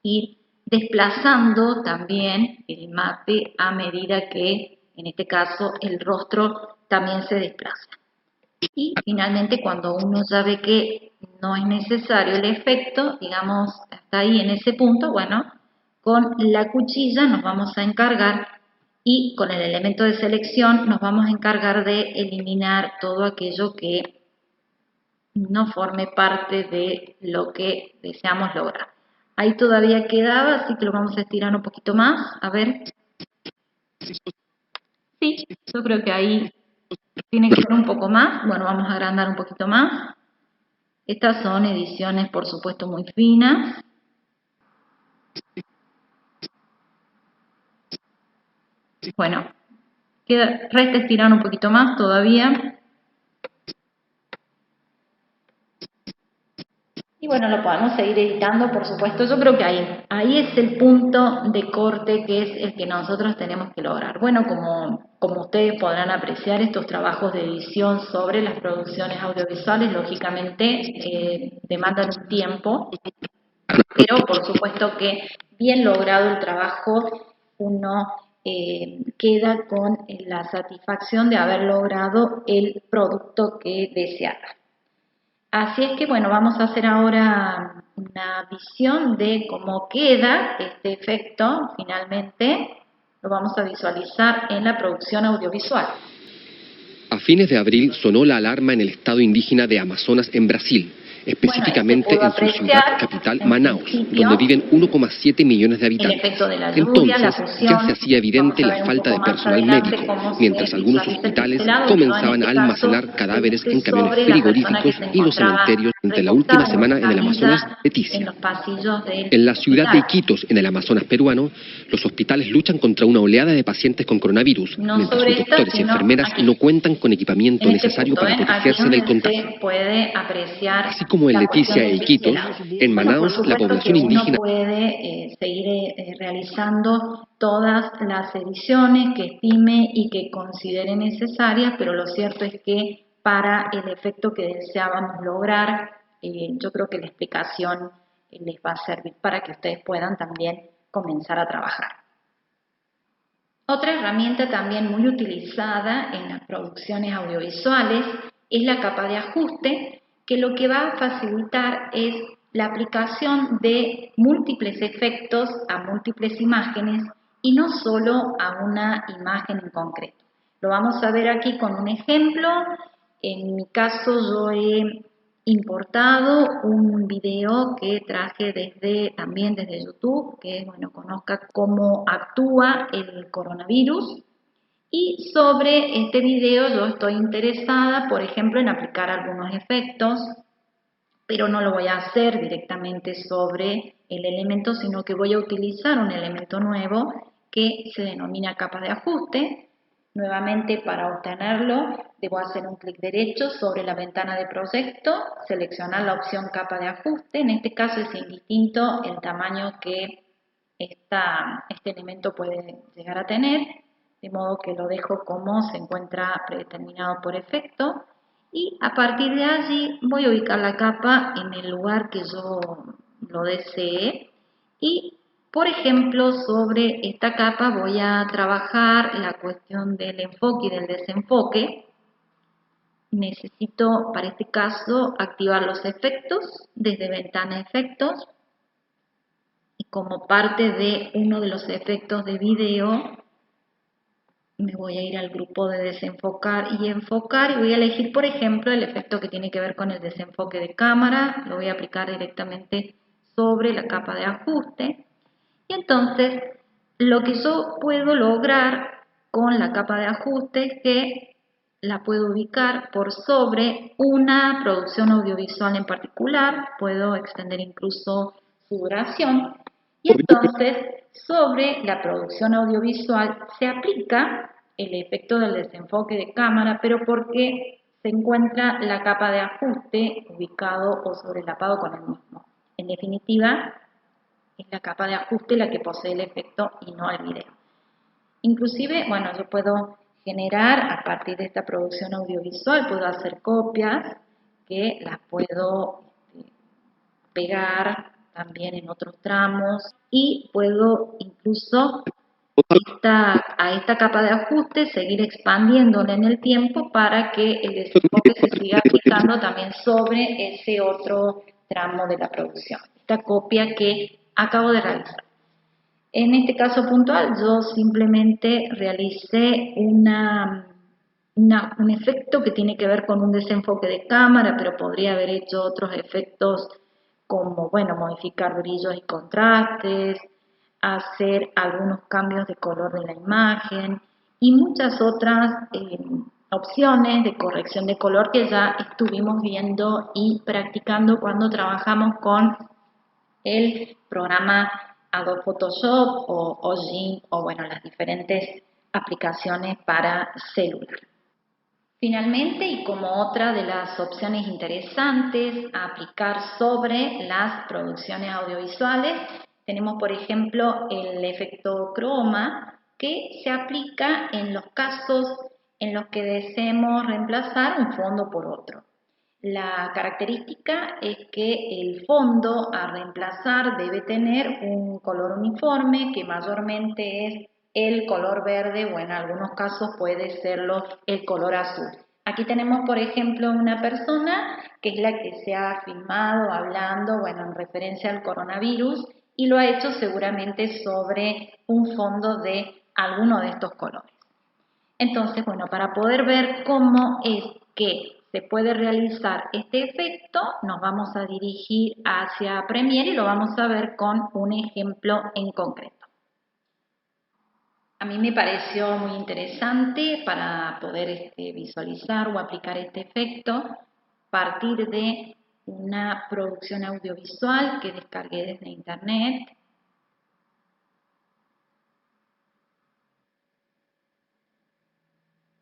ir desplazando también el mate a medida que, en este caso, el rostro también se desplaza. Y finalmente, cuando uno ya ve que no es necesario el efecto, digamos, hasta ahí en ese punto, bueno, con la cuchilla nos vamos a encargar y con el elemento de selección nos vamos a encargar de eliminar todo aquello que no forme parte de lo que deseamos lograr. Ahí todavía quedaba, así que lo vamos a estirar un poquito más, a ver. Sí, yo creo que ahí tiene que ser un poco más. Bueno, vamos a agrandar un poquito más. Estas son ediciones, por supuesto, muy finas. Bueno, resta estirar un poquito más todavía. Y bueno, lo podemos seguir editando, por supuesto. Yo creo que ahí es el punto de corte que es el que nosotros tenemos que lograr. Bueno, como ustedes podrán apreciar, estos trabajos de edición sobre las producciones audiovisuales, lógicamente, demandan un tiempo, pero por supuesto que bien logrado el trabajo, uno queda con la satisfacción de haber logrado el producto que deseaba. Así es que, bueno, vamos a hacer ahora una visión de cómo queda este efecto. Finalmente, lo vamos a visualizar en la producción audiovisual. A fines de abril sonó la alarma en el estado indígena de Amazonas en Brasil, específicamente en su ciudad capital, Manaus, donde viven 1,7 millones de habitantes. Entonces ya se hacía evidente la falta de personal médico, mientras algunos hospitales comenzaban a almacenar cadáveres en camiones frigoríficos y los cementerios durante la última semana en el Amazonas Leticia. En la ciudad de Iquitos, en el Amazonas peruano, los hospitales luchan contra una oleada de pacientes con coronavirus, mientras los doctores y enfermeras no cuentan con equipamiento necesario para protegerse del contagio. Así como en Leticia e Iquitos, en Manaus la población indígena puede seguir realizando todas las ediciones que estime y que considere necesarias, pero lo cierto es que para el efecto que deseábamos lograr, yo creo que la explicación les va a servir para que ustedes puedan también comenzar a trabajar. Otra herramienta también muy utilizada en las producciones audiovisuales es la capa de ajuste, que lo que va a facilitar es la aplicación de múltiples efectos a múltiples imágenes y no solo a una imagen en concreto. Lo vamos a ver aquí con un ejemplo. En mi caso yo he importado un video que traje también desde YouTube, que bueno, conozca cómo actúa el coronavirus. Y sobre este video yo estoy interesada, por ejemplo, en aplicar algunos efectos, pero no lo voy a hacer directamente sobre el elemento, sino que voy a utilizar un elemento nuevo que se denomina capa de ajuste. Nuevamente, para obtenerlo, debo hacer un clic derecho sobre la ventana de proyecto, seleccionar la opción capa de ajuste. En este caso es indistinto el tamaño que este elemento puede llegar a tener, de modo que lo dejo como se encuentra predeterminado por efecto. Y a partir de allí voy a ubicar la capa en el lugar que yo lo desee y, por ejemplo, sobre esta capa voy a trabajar la cuestión del enfoque y del desenfoque. Necesito, para este caso, activar los efectos desde ventana efectos y como parte de uno de los efectos de video me voy a ir al grupo de desenfocar y enfocar y voy a elegir, por ejemplo, el efecto que tiene que ver con el desenfoque de cámara. Lo voy a aplicar directamente sobre la capa de ajuste. Y entonces, lo que yo puedo lograr con la capa de ajuste es que la puedo ubicar por sobre una producción audiovisual en particular. Puedo extender incluso su duración. Y entonces, sobre la producción audiovisual se aplica el efecto del desenfoque de cámara, pero porque se encuentra la capa de ajuste ubicado o sobrelapado con el mismo. En definitiva, es la capa de ajuste la que posee el efecto y no el video. Inclusive, bueno, yo puedo generar a partir de esta producción audiovisual, puedo hacer copias que las puedo pegar también en otros tramos y puedo incluso a esta capa de ajuste seguir expandiéndola en el tiempo para que el desenfoque se siga aplicando también sobre ese otro tramo de la producción. Esta copia que acabo de realizar. En este caso puntual yo simplemente realicé un efecto que tiene que ver con un desenfoque de cámara, pero podría haber hecho otros efectos como, bueno, modificar brillos y contrastes, hacer algunos cambios de color de la imagen y muchas otras opciones de corrección de color que ya estuvimos viendo y practicando cuando trabajamos con el programa Adobe Photoshop o GIMP o bueno, las diferentes aplicaciones para celular. Finalmente, y como otra de las opciones interesantes a aplicar sobre las producciones audiovisuales, tenemos por ejemplo el efecto croma, que se aplica en los casos en los que deseemos reemplazar un fondo por otro. La característica es que el fondo a reemplazar debe tener un color uniforme, que mayormente es el color verde o en algunos casos puede serlo el color azul. Aquí tenemos, por ejemplo, una persona que es la que se ha filmado hablando, en referencia al coronavirus, y lo ha hecho seguramente sobre un fondo de alguno de estos colores. Entonces, para poder ver cómo es que se puede realizar este efecto, nos vamos a dirigir hacia Premiere y lo vamos a ver con un ejemplo en concreto. A mí me pareció muy interesante para poder visualizar o aplicar este efecto partir de una producción audiovisual que descargué desde internet.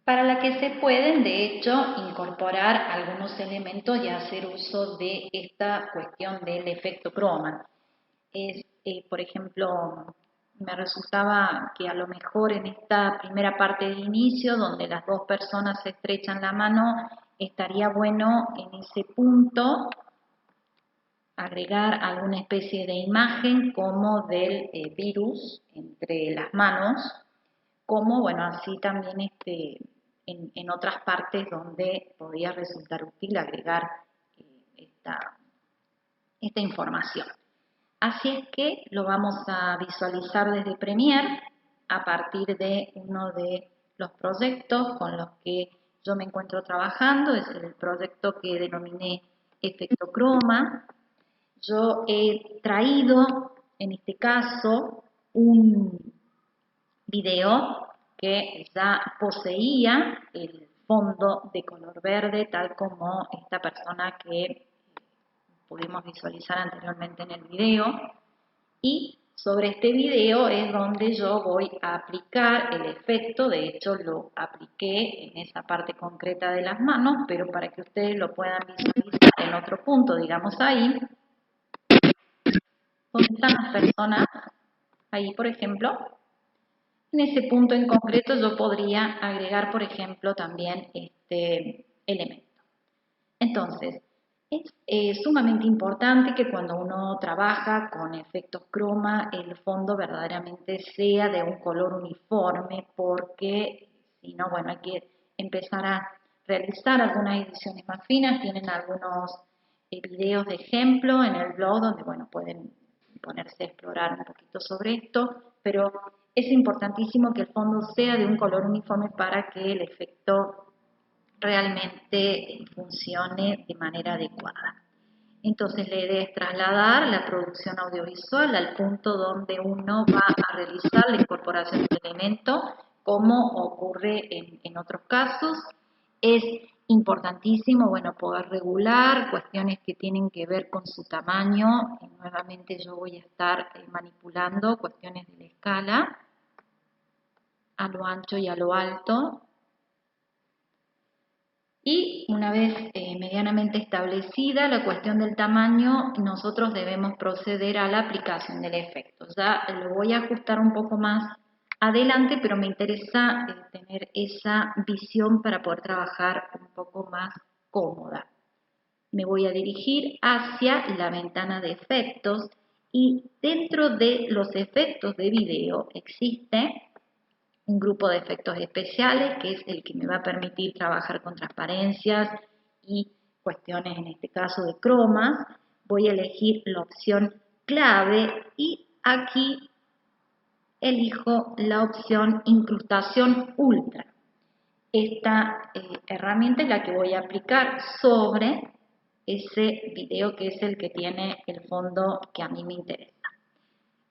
Para la que se pueden, de hecho, incorporar algunos elementos y hacer uso de esta cuestión del efecto croma. Por ejemplo, me resultaba que a lo mejor en esta primera parte de inicio, donde las dos personas se estrechan la mano, estaría bueno en ese punto agregar alguna especie de imagen como del virus entre las manos, como así también en otras partes donde podría resultar útil agregar esta información. Así es que lo vamos a visualizar desde Premiere a partir de uno de los proyectos con los que yo me encuentro trabajando. Es el proyecto que denominé Efecto Croma. Yo he traído, en este caso, un video que ya poseía el fondo de color verde, tal como esta persona que pudimos visualizar anteriormente en el video, y sobre este video es donde yo voy a aplicar el efecto. De hecho lo apliqué en esa parte concreta de las manos, pero para que ustedes lo puedan visualizar en otro punto, digamos ahí, donde están las personas, ahí por ejemplo, en ese punto en concreto yo podría agregar por ejemplo también este elemento. Entonces, es sumamente importante que cuando uno trabaja con efectos croma, el fondo verdaderamente sea de un color uniforme, porque si no, hay que empezar a realizar algunas ediciones más finas. Tienen algunos videos de ejemplo en el blog donde, pueden ponerse a explorar un poquito sobre esto, pero es importantísimo que el fondo sea de un color uniforme para que el efecto realmente funcione de manera adecuada. Entonces la idea es trasladar la producción audiovisual al punto donde uno va a realizar la incorporación del elemento, como ocurre en otros casos. Es importantísimo, poder regular cuestiones que tienen que ver con su tamaño. Nuevamente yo voy a estar manipulando cuestiones de la escala a lo ancho y a lo alto. Y una vez medianamente establecida la cuestión del tamaño, nosotros debemos proceder a la aplicación del efecto. Ya lo voy a ajustar un poco más adelante, pero me interesa tener esa visión para poder trabajar un poco más cómoda. Me voy a dirigir hacia la ventana de efectos y dentro de los efectos de video existe un grupo de efectos especiales, que es el que me va a permitir trabajar con transparencias y cuestiones, en este caso, de cromas. Voy a elegir la opción clave y aquí elijo la opción incrustación ultra. Esta herramienta es la que voy a aplicar sobre ese video, que es el que tiene el fondo que a mí me interesa.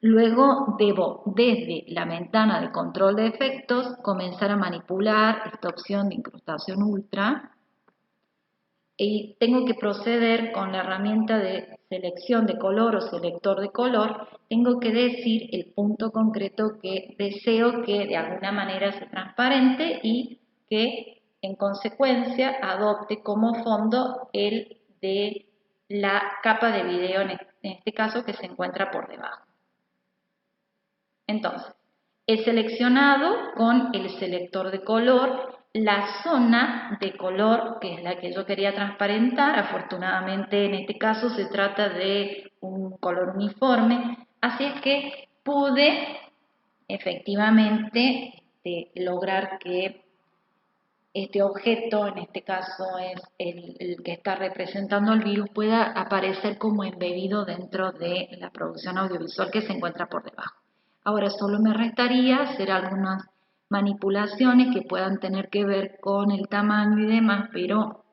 Luego debo, desde la ventana de control de efectos, comenzar a manipular esta opción de incrustación ultra y tengo que proceder con la herramienta de selección de color o selector de color, tengo que decir el punto concreto que deseo que de alguna manera sea transparente y que en consecuencia adopte como fondo el de la capa de video, en este caso que se encuentra por debajo. Entonces, he seleccionado con el selector de color la zona de color que es la que yo quería transparentar. Afortunadamente en este caso se trata de un color uniforme, así es que pude efectivamente lograr que este objeto, en este caso es el que está representando el virus, pueda aparecer como embebido dentro de la producción audiovisual que se encuentra por debajo. Ahora solo me restaría hacer algunas manipulaciones que puedan tener que ver con el tamaño y demás, pero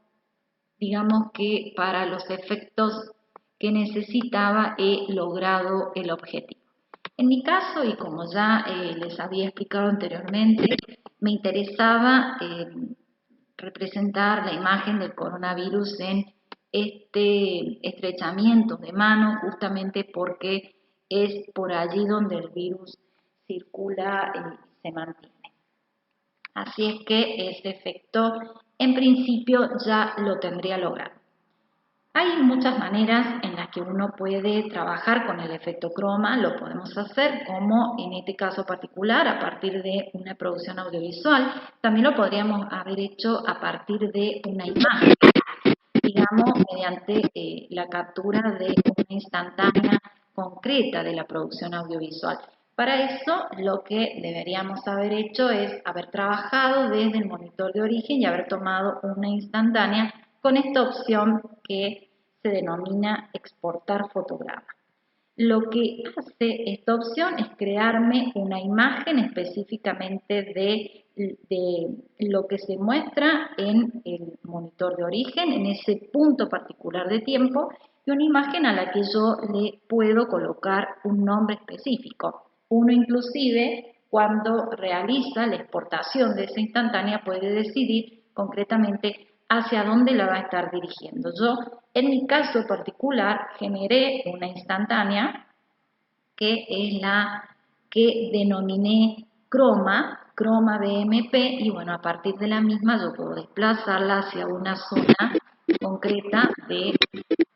digamos que para los efectos que necesitaba he logrado el objetivo. En mi caso, y como ya les había explicado anteriormente, me interesaba representar la imagen del coronavirus en este estrechamiento de mano, justamente porque es por allí donde el virus circula y se mantiene. Así es que ese efecto, en principio, ya lo tendría logrado. Hay muchas maneras en las que uno puede trabajar con el efecto croma, lo podemos hacer como en este caso particular a partir de una producción audiovisual, también lo podríamos haber hecho a partir de una imagen, digamos mediante la captura de una instantánea concreta de la producción audiovisual. Para eso lo que deberíamos haber hecho es haber trabajado desde el monitor de origen y haber tomado una instantánea con esta opción que se denomina exportar fotograma. Lo que hace esta opción es crearme una imagen específicamente de lo que se muestra en el monitor de origen, en ese punto particular de tiempo, y una imagen a la que yo le puedo colocar un nombre específico. Uno inclusive, cuando realiza la exportación de esa instantánea, puede decidir concretamente hacia dónde la va a estar dirigiendo. Yo, en mi caso particular, generé una instantánea que es la que denominé croma BMP, y bueno, a partir de la misma yo puedo desplazarla hacia una zona concreta de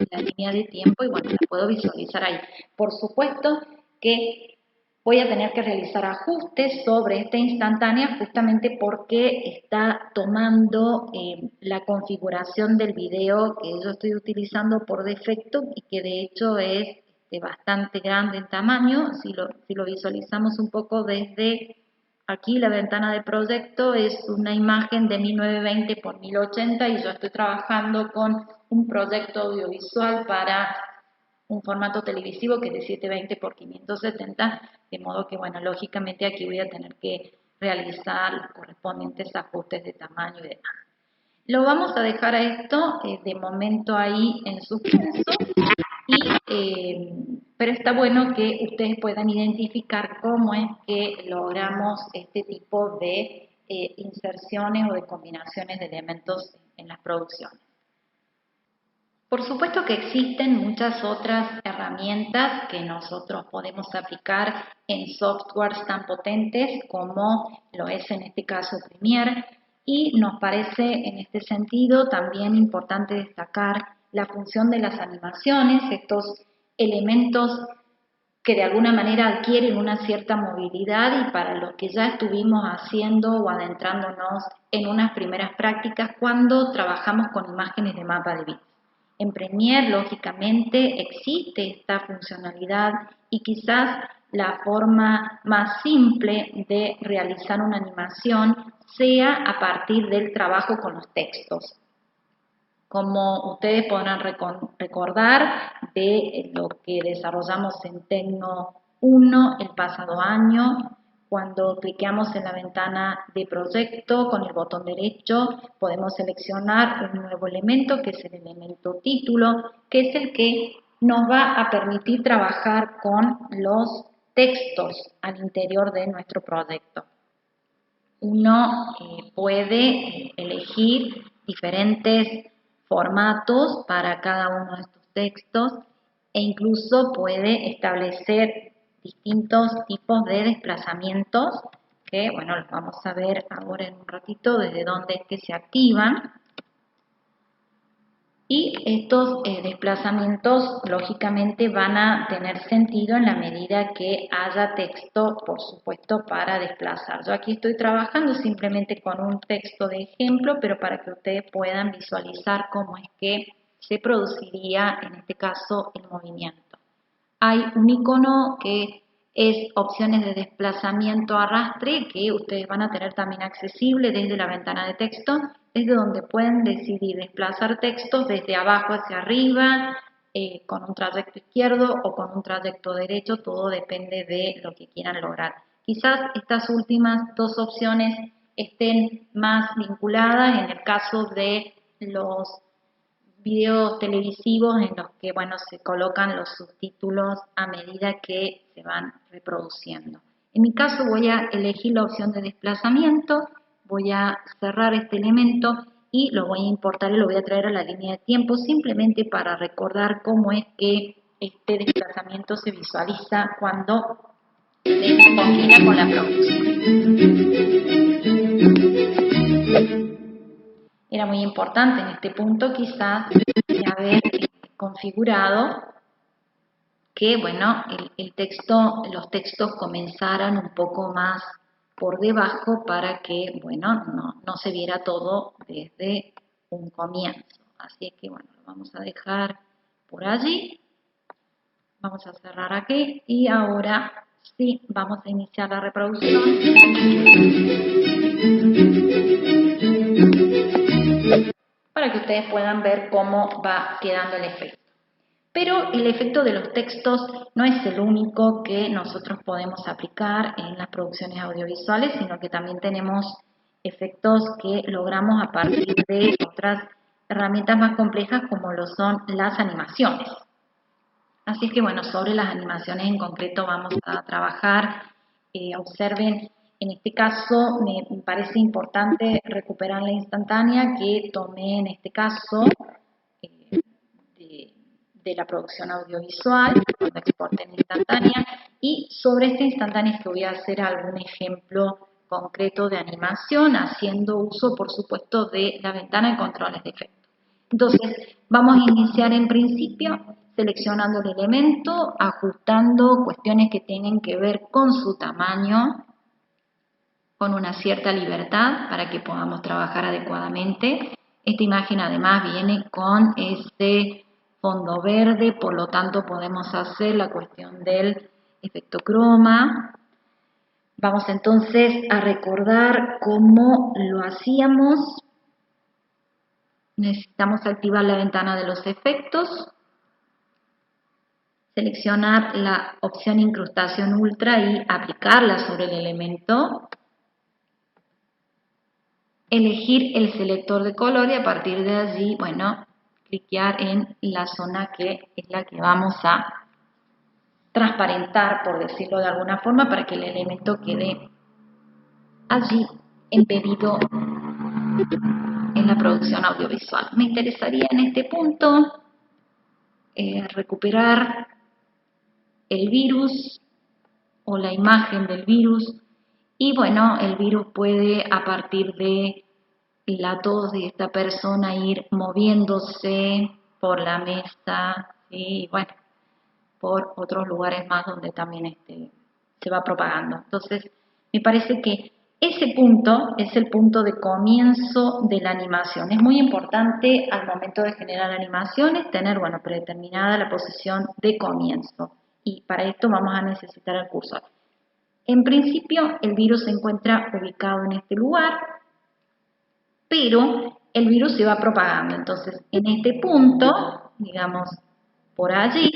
la línea de tiempo y bueno, la puedo visualizar ahí. Por supuesto que voy a tener que realizar ajustes sobre esta instantánea justamente porque está tomando la configuración del video que yo estoy utilizando por defecto y que de hecho es bastante grande en tamaño. Si lo visualizamos un poco desde aquí, la ventana de proyecto es una imagen de 1920 por 1080 y yo estoy trabajando con un proyecto audiovisual para un formato televisivo que es de 720 por 570, de modo que, bueno, lógicamente aquí voy a tener que realizar los correspondientes ajustes de tamaño y demás. Lo vamos a dejar a esto de momento ahí en suspenso, pero está bueno que ustedes puedan identificar cómo es que logramos este tipo de inserciones o de combinaciones de elementos en las producciones. Por supuesto que existen muchas otras herramientas que nosotros podemos aplicar en softwares tan potentes como lo es en este caso Premiere, y nos parece en este sentido también importante destacar la función de las animaciones, estos elementos que de alguna manera adquieren una cierta movilidad y para los que ya estuvimos haciendo o adentrándonos en unas primeras prácticas cuando trabajamos con imágenes de mapa de bits. En Premiere, lógicamente, existe esta funcionalidad y quizás la forma más simple de realizar una animación sea a partir del trabajo con los textos. Como ustedes podrán recordar de lo que desarrollamos en Tecno 1 el pasado año, cuando cliqueamos en la ventana de proyecto con el botón derecho podemos seleccionar un nuevo elemento que es el elemento título, que es el que nos va a permitir trabajar con los textos al interior de nuestro proyecto. Uno puede elegir diferentes formatos para cada uno de estos textos e incluso puede establecer distintos tipos de desplazamientos que, bueno, los vamos a ver ahora en un ratito desde dónde es que se activan. Y estos desplazamientos lógicamente van a tener sentido en la medida que haya texto, por supuesto, para desplazar. Yo aquí estoy trabajando simplemente con un texto de ejemplo, pero para que ustedes puedan visualizar cómo es que se produciría, en este caso, el movimiento. Hay un icono que es opciones de desplazamiento arrastre que ustedes van a tener también accesible desde la ventana de texto, desde donde pueden decidir desplazar textos desde abajo hacia arriba, con un trayecto izquierdo o con un trayecto derecho, todo depende de lo que quieran lograr. Quizás estas últimas dos opciones estén más vinculadas en el caso de los videos televisivos en los que, bueno, se colocan los subtítulos a medida que se van reproduciendo. En mi caso voy a elegir la opción de desplazamiento, voy a cerrar este elemento y lo voy a importar y lo voy a traer a la línea de tiempo simplemente para recordar cómo es que este desplazamiento se visualiza cuando se combina con la producción. Era muy importante en este punto quizás haber configurado que, bueno, los textos comenzaran un poco más por debajo para que, bueno, no se viera todo desde un comienzo. Así que, bueno, lo vamos a dejar por allí. Vamos a cerrar aquí y ahora sí, vamos a iniciar la reproducción. Para que ustedes puedan ver cómo va quedando el efecto. Pero el efecto de los textos no es el único que nosotros podemos aplicar en las producciones audiovisuales, sino que también tenemos efectos que logramos a partir de otras herramientas más complejas como lo son las animaciones. Así es que, bueno, sobre las animaciones en concreto vamos a trabajar. Observen, en este caso me parece importante recuperar la instantánea que tomé en este caso de la producción audiovisual, cuando exporté en instantánea, y sobre esta instantánea es que voy a hacer algún ejemplo concreto de animación, haciendo uso, por supuesto, de la ventana de controles de efecto. Entonces, vamos a iniciar en principio seleccionando el elemento, ajustando cuestiones que tienen que ver con su tamaño, con una cierta libertad para que podamos trabajar adecuadamente. Esta imagen además viene con este fondo verde, por lo tanto podemos hacer la cuestión del efecto croma. Vamos entonces a recordar cómo lo hacíamos. Necesitamos activar la ventana de los efectos, seleccionar la opción incrustación ultra y aplicarla sobre el elemento. Elegir el selector de color y a partir de allí, bueno, cliquear en la zona que es la que vamos a transparentar, por decirlo de alguna forma, para que el elemento quede allí embedido en la producción audiovisual. Me interesaría en este punto recuperar el virus o la imagen del virus y bueno, el virus puede a partir de la tos de esta persona ir moviéndose por la mesa y bueno, por otros lugares más donde también se va propagando. Entonces, me parece que ese punto es el punto de comienzo de la animación. Es muy importante al momento de generar animaciones tener, bueno, predeterminada la posición de comienzo. Y para esto vamos a necesitar el cursor. En principio, el virus se encuentra ubicado en este lugar, pero el virus se va propagando. Entonces, en este punto, digamos, por allí,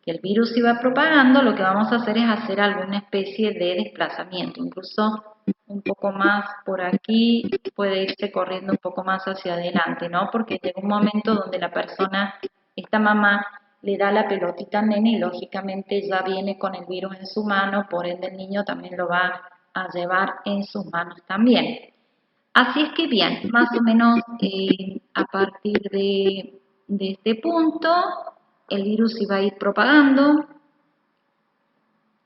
que el virus se va propagando, lo que vamos a hacer es hacer alguna especie de desplazamiento, incluso un poco más por aquí, puede irse corriendo un poco más hacia adelante, ¿no? Porque llega un momento donde la persona, esta mamá, le da la pelotita al nene y lógicamente ya viene con el virus en su mano, por ende el niño también lo va a llevar en sus manos también. Así es que bien, más o menos a partir de este punto, el virus se va a ir propagando.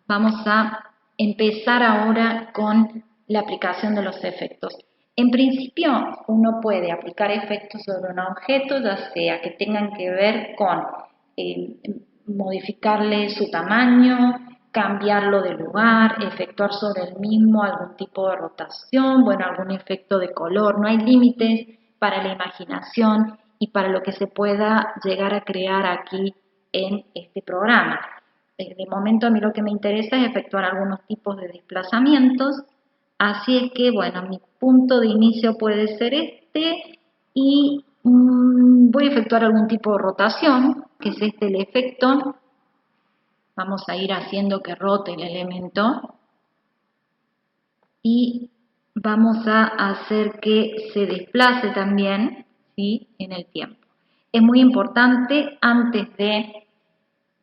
Vamos a empezar ahora con la aplicación de los efectos. En principio, uno puede aplicar efectos sobre un objeto, ya sea que tengan que ver con modificarle su tamaño, cambiarlo de lugar, efectuar sobre el mismo algún tipo de rotación, bueno, algún efecto de color. No hay límites para la imaginación y para lo que se pueda llegar a crear aquí en este programa. De momento a mí lo que me interesa es efectuar algunos tipos de desplazamientos, así es que, bueno, mi punto de inicio puede ser este y voy a efectuar algún tipo de rotación, que es este el efecto. Vamos a ir haciendo que rote el elemento y vamos a hacer que se desplace también, ¿sí?, en el tiempo. Es muy importante, antes de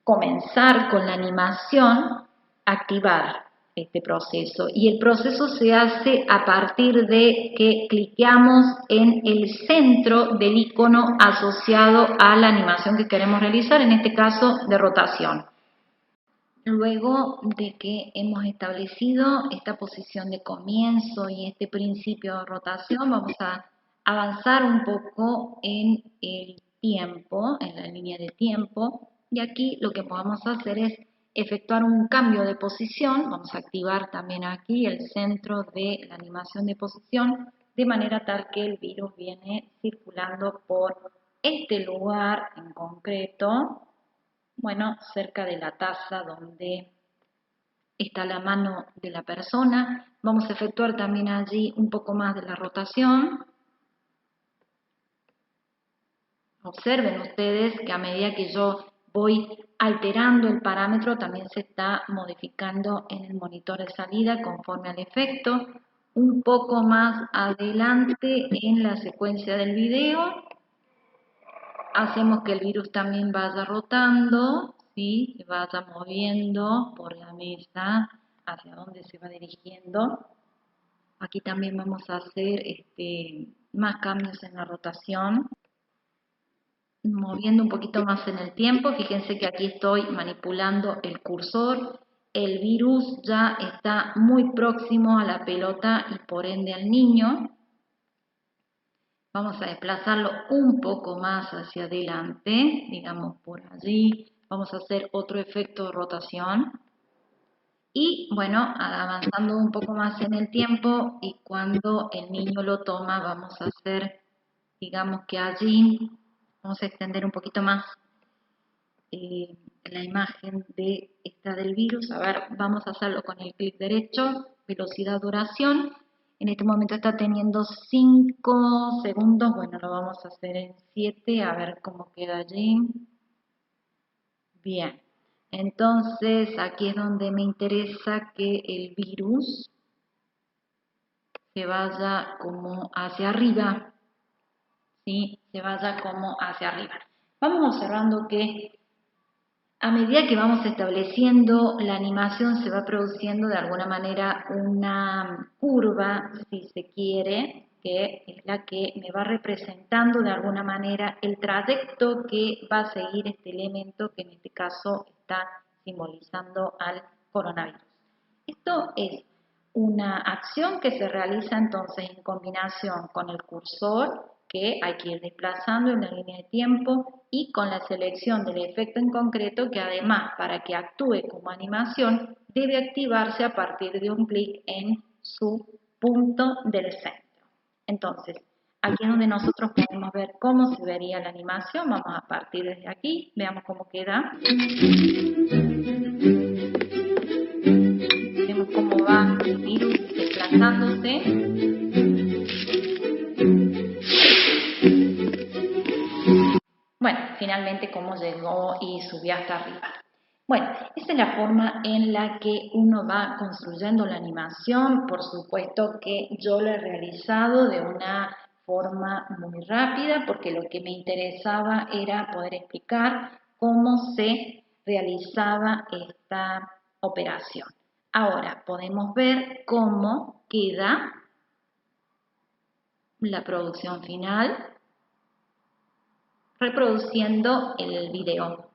comenzar con la animación, activar este proceso. Y el proceso se hace a partir de que cliqueamos en el centro del icono asociado a la animación que queremos realizar, en este caso de rotación. Luego de que hemos establecido esta posición de comienzo y este principio de rotación, vamos a avanzar un poco en el tiempo, en la línea de tiempo, y aquí lo que vamos a hacer es efectuar un cambio de posición. Vamos a activar también aquí el centro de la animación de posición, de manera tal que el virus viene circulando por este lugar en concreto, bueno, cerca de la taza donde está la mano de la persona. Vamos a efectuar también allí un poco más de la rotación. Observen ustedes que a medida que yo voy alterando el parámetro, también se está modificando en el monitor de salida conforme al efecto. Un poco más adelante en la secuencia del video, hacemos que el virus también vaya rotando, ¿sí?, se vaya moviendo por la mesa hacia donde se va dirigiendo. Aquí también vamos a hacer más cambios en la rotación, moviendo un poquito más en el tiempo. Fíjense que aquí estoy manipulando el cursor. El virus ya está muy próximo a la pelota y por ende al niño. Vamos a desplazarlo un poco más hacia adelante, digamos por allí. Vamos a hacer otro efecto de rotación. Y bueno, avanzando un poco más en el tiempo, y cuando el niño lo toma, vamos a hacer, digamos que allí, vamos a extender un poquito más la imagen de esta del virus. A ver, vamos a hacerlo con el clic derecho, velocidad, duración. En este momento está teniendo 5 segundos, bueno, lo vamos a hacer en 7, a ver cómo queda allí. Bien, entonces aquí es donde me interesa que el virus se vaya como hacia arriba, ¿sí?, se vaya como hacia arriba. Vamos observando que a medida que vamos estableciendo la animación, se va produciendo de alguna manera una curva, si se quiere, que es la que me va representando de alguna manera el trayecto que va a seguir este elemento, que en este caso está simbolizando al coronavirus. Esto es una acción que se realiza entonces en combinación con el cursor, que hay que ir desplazando en la línea de tiempo, y con la selección del efecto en concreto, que además, para que actúe como animación, debe activarse a partir de un clic en su punto del centro. Entonces, aquí es donde nosotros podemos ver cómo se vería la animación. Vamos a partir desde aquí, veamos cómo queda. Vemos cómo va el virus desplazándose. Bueno, finalmente cómo llegó y subió hasta arriba. Bueno, esta es la forma en la que uno va construyendo la animación. Por supuesto que yo lo he realizado de una forma muy rápida, porque lo que me interesaba era poder explicar cómo se realizaba esta operación. Ahora podemos ver cómo queda la producción final, reproduciendo el video.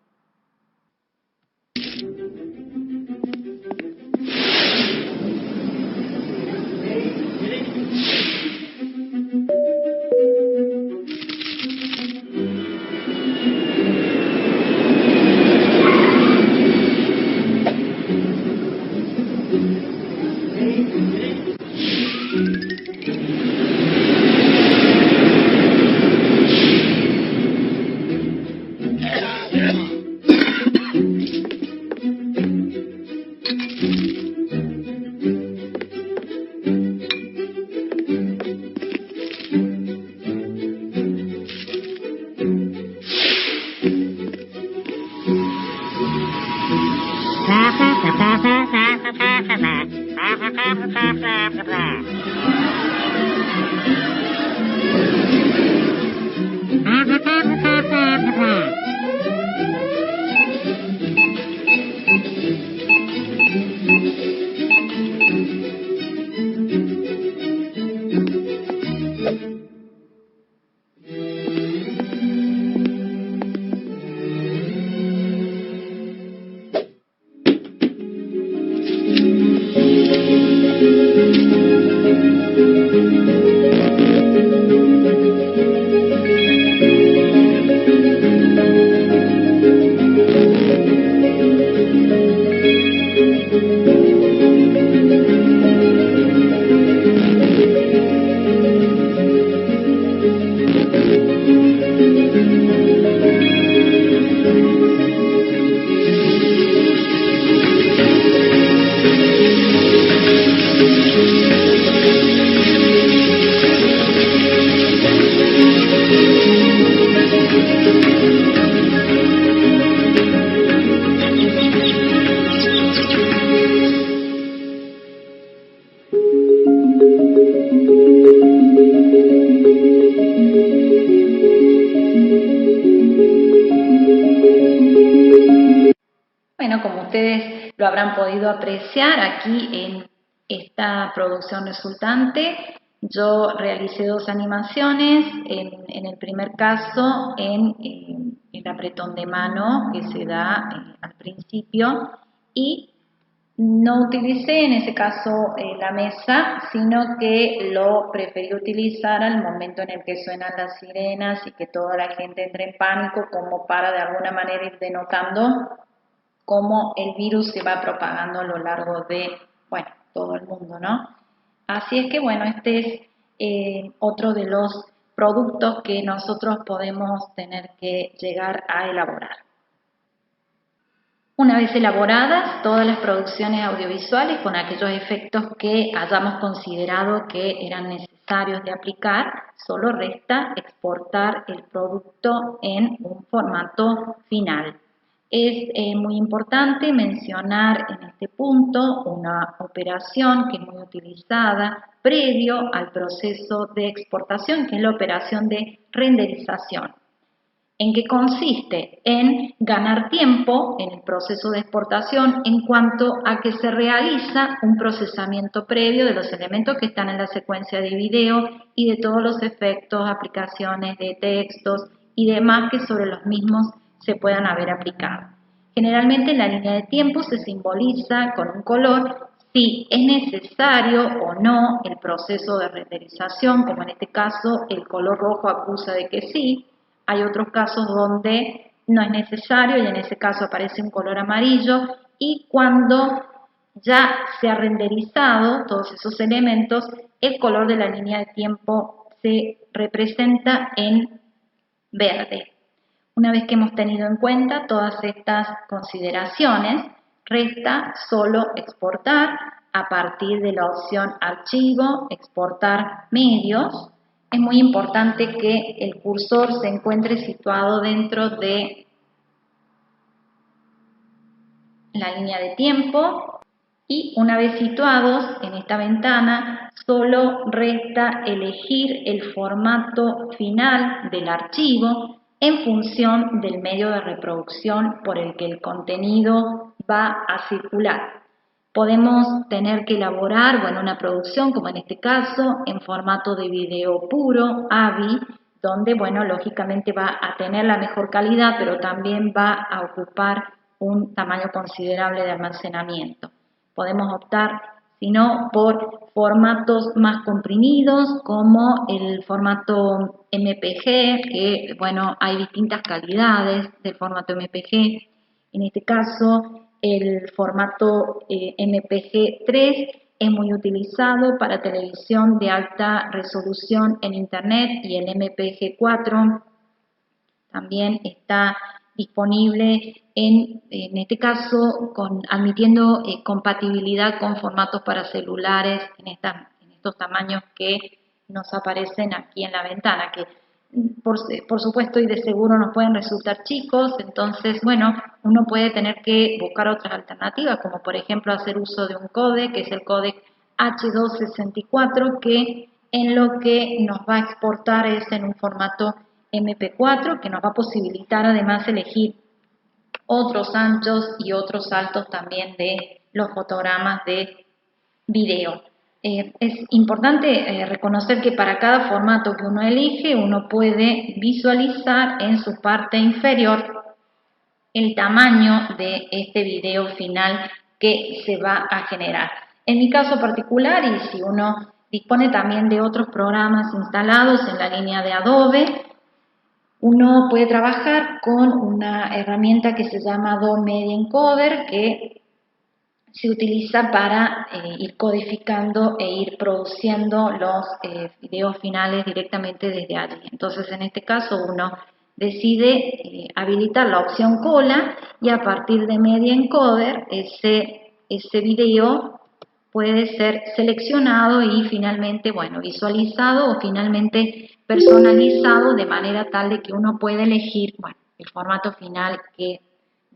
Bueno, como ustedes lo habrán podido apreciar aquí en esta producción resultante, yo realicé 2 animaciones, en el primer caso en el apretón de mano que se da al principio, y no utilicé en ese caso la mesa, sino que lo preferí utilizar al momento en el que suenan las sirenas y que toda la gente entre en pánico, como para de alguna manera ir denotando cómo el virus se va propagando a lo largo de, bueno, todo el mundo, ¿no? Así es que, bueno, este es otro de los productos que nosotros podemos tener que llegar a elaborar. Una vez elaboradas todas las producciones audiovisuales con aquellos efectos que hayamos considerado que eran necesarios de aplicar, solo resta exportar el producto en un formato final. Es muy importante mencionar en este punto una operación que es muy utilizada previo al proceso de exportación, que es la operación de renderización. ¿En qué consiste? En ganar tiempo en el proceso de exportación en cuanto a que se realiza un procesamiento previo de los elementos que están en la secuencia de video y de todos los efectos, aplicaciones de textos y demás que sobre los mismos se puedan haber aplicado. Generalmente la línea de tiempo se simboliza con un color si es necesario o no el proceso de renderización, como en este caso el color rojo acusa de que sí. Hay otros casos donde no es necesario y en ese caso aparece un color amarillo, y cuando ya se ha renderizado todos esos elementos, el color de la línea de tiempo se representa en verde. Una vez que hemos tenido en cuenta todas estas consideraciones, resta solo exportar a partir de la opción Archivo, Exportar medios. Es muy importante que el cursor se encuentre situado dentro de la línea de tiempo, y una vez situados en esta ventana, solo resta elegir el formato final del archivo en función del medio de reproducción por el que el contenido va a circular. Podemos tener que elaborar, una producción, como en este caso, en formato de video puro, AVI, donde, lógicamente va a tener la mejor calidad, pero también va a ocupar un tamaño considerable de almacenamiento. Podemos optar, si no, por formatos más comprimidos, como el formato MPG, que, hay distintas calidades del formato MPG. En este caso, el formato MPG-3 es muy utilizado para televisión de alta resolución en Internet, y el MPG-4 también está disponible en este caso admitiendo compatibilidad con formatos para celulares en estos tamaños que nos aparecen aquí en la ventana, que por supuesto y de seguro nos pueden resultar chicos. Entonces, uno puede tener que buscar otras alternativas, como por ejemplo hacer uso de un códec, que es el códec H264, que en lo que nos va a exportar es en un formato MP4, que nos va a posibilitar además elegir otros anchos y otros altos también de los fotogramas de video. Es importante reconocer que para cada formato que uno elige, uno puede visualizar en su parte inferior el tamaño de este video final que se va a generar. En mi caso particular, y si uno dispone también de otros programas instalados en la línea de Adobe, uno puede trabajar con una herramienta que se llama Adobe Media Encoder, que se utiliza para ir codificando e ir produciendo los videos finales directamente desde allí. Entonces, en este caso, uno decide habilitar la opción cola, y a partir de Media Encoder ese video puede ser seleccionado y finalmente, visualizado o finalmente personalizado, de manera tal de que uno puede elegir, el formato final que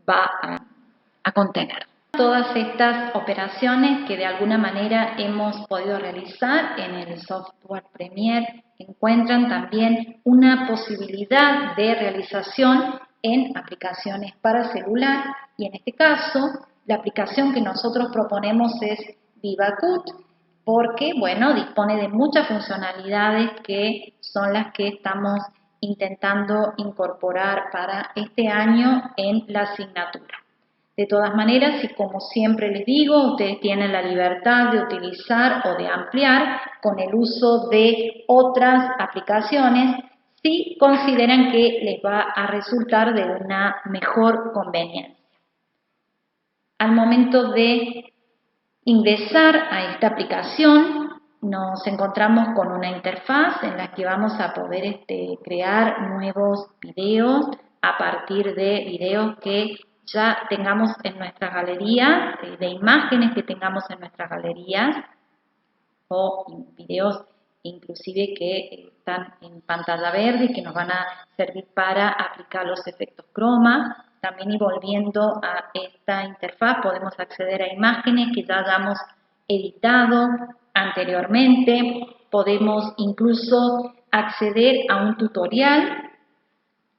va a contener. Todas estas operaciones que de alguna manera hemos podido realizar en el software Premiere encuentran también una posibilidad de realización en aplicaciones para celular, y en este caso la aplicación que nosotros proponemos es VivaCut, porque dispone de muchas funcionalidades que son las que estamos intentando incorporar para este año en la asignatura. De todas maneras, y como siempre les digo, ustedes tienen la libertad de utilizar o de ampliar con el uso de otras aplicaciones si consideran que les va a resultar de una mejor conveniencia. Al momento de ingresar a esta aplicación, nos encontramos con una interfaz en la que vamos a poder crear nuevos videos a partir de videos que ya tengamos en nuestras galerías, de imágenes que tengamos en nuestras galerías, o videos inclusive que están en pantalla verde y que nos van a servir para aplicar los efectos croma. También, y volviendo a esta interfaz, podemos acceder a imágenes que ya hayamos editado anteriormente. Podemos incluso acceder a un tutorial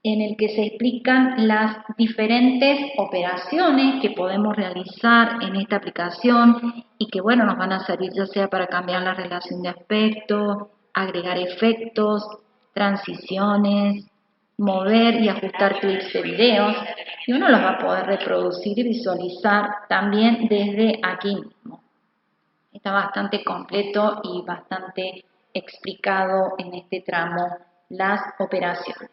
en el que se explican las diferentes operaciones que podemos realizar en esta aplicación y que, nos van a servir ya sea para cambiar la relación de aspecto, agregar efectos, transiciones, mover y ajustar clips de videos, y uno los va a poder reproducir y visualizar también desde aquí mismo. Está bastante completo y bastante explicado en este tramo las operaciones.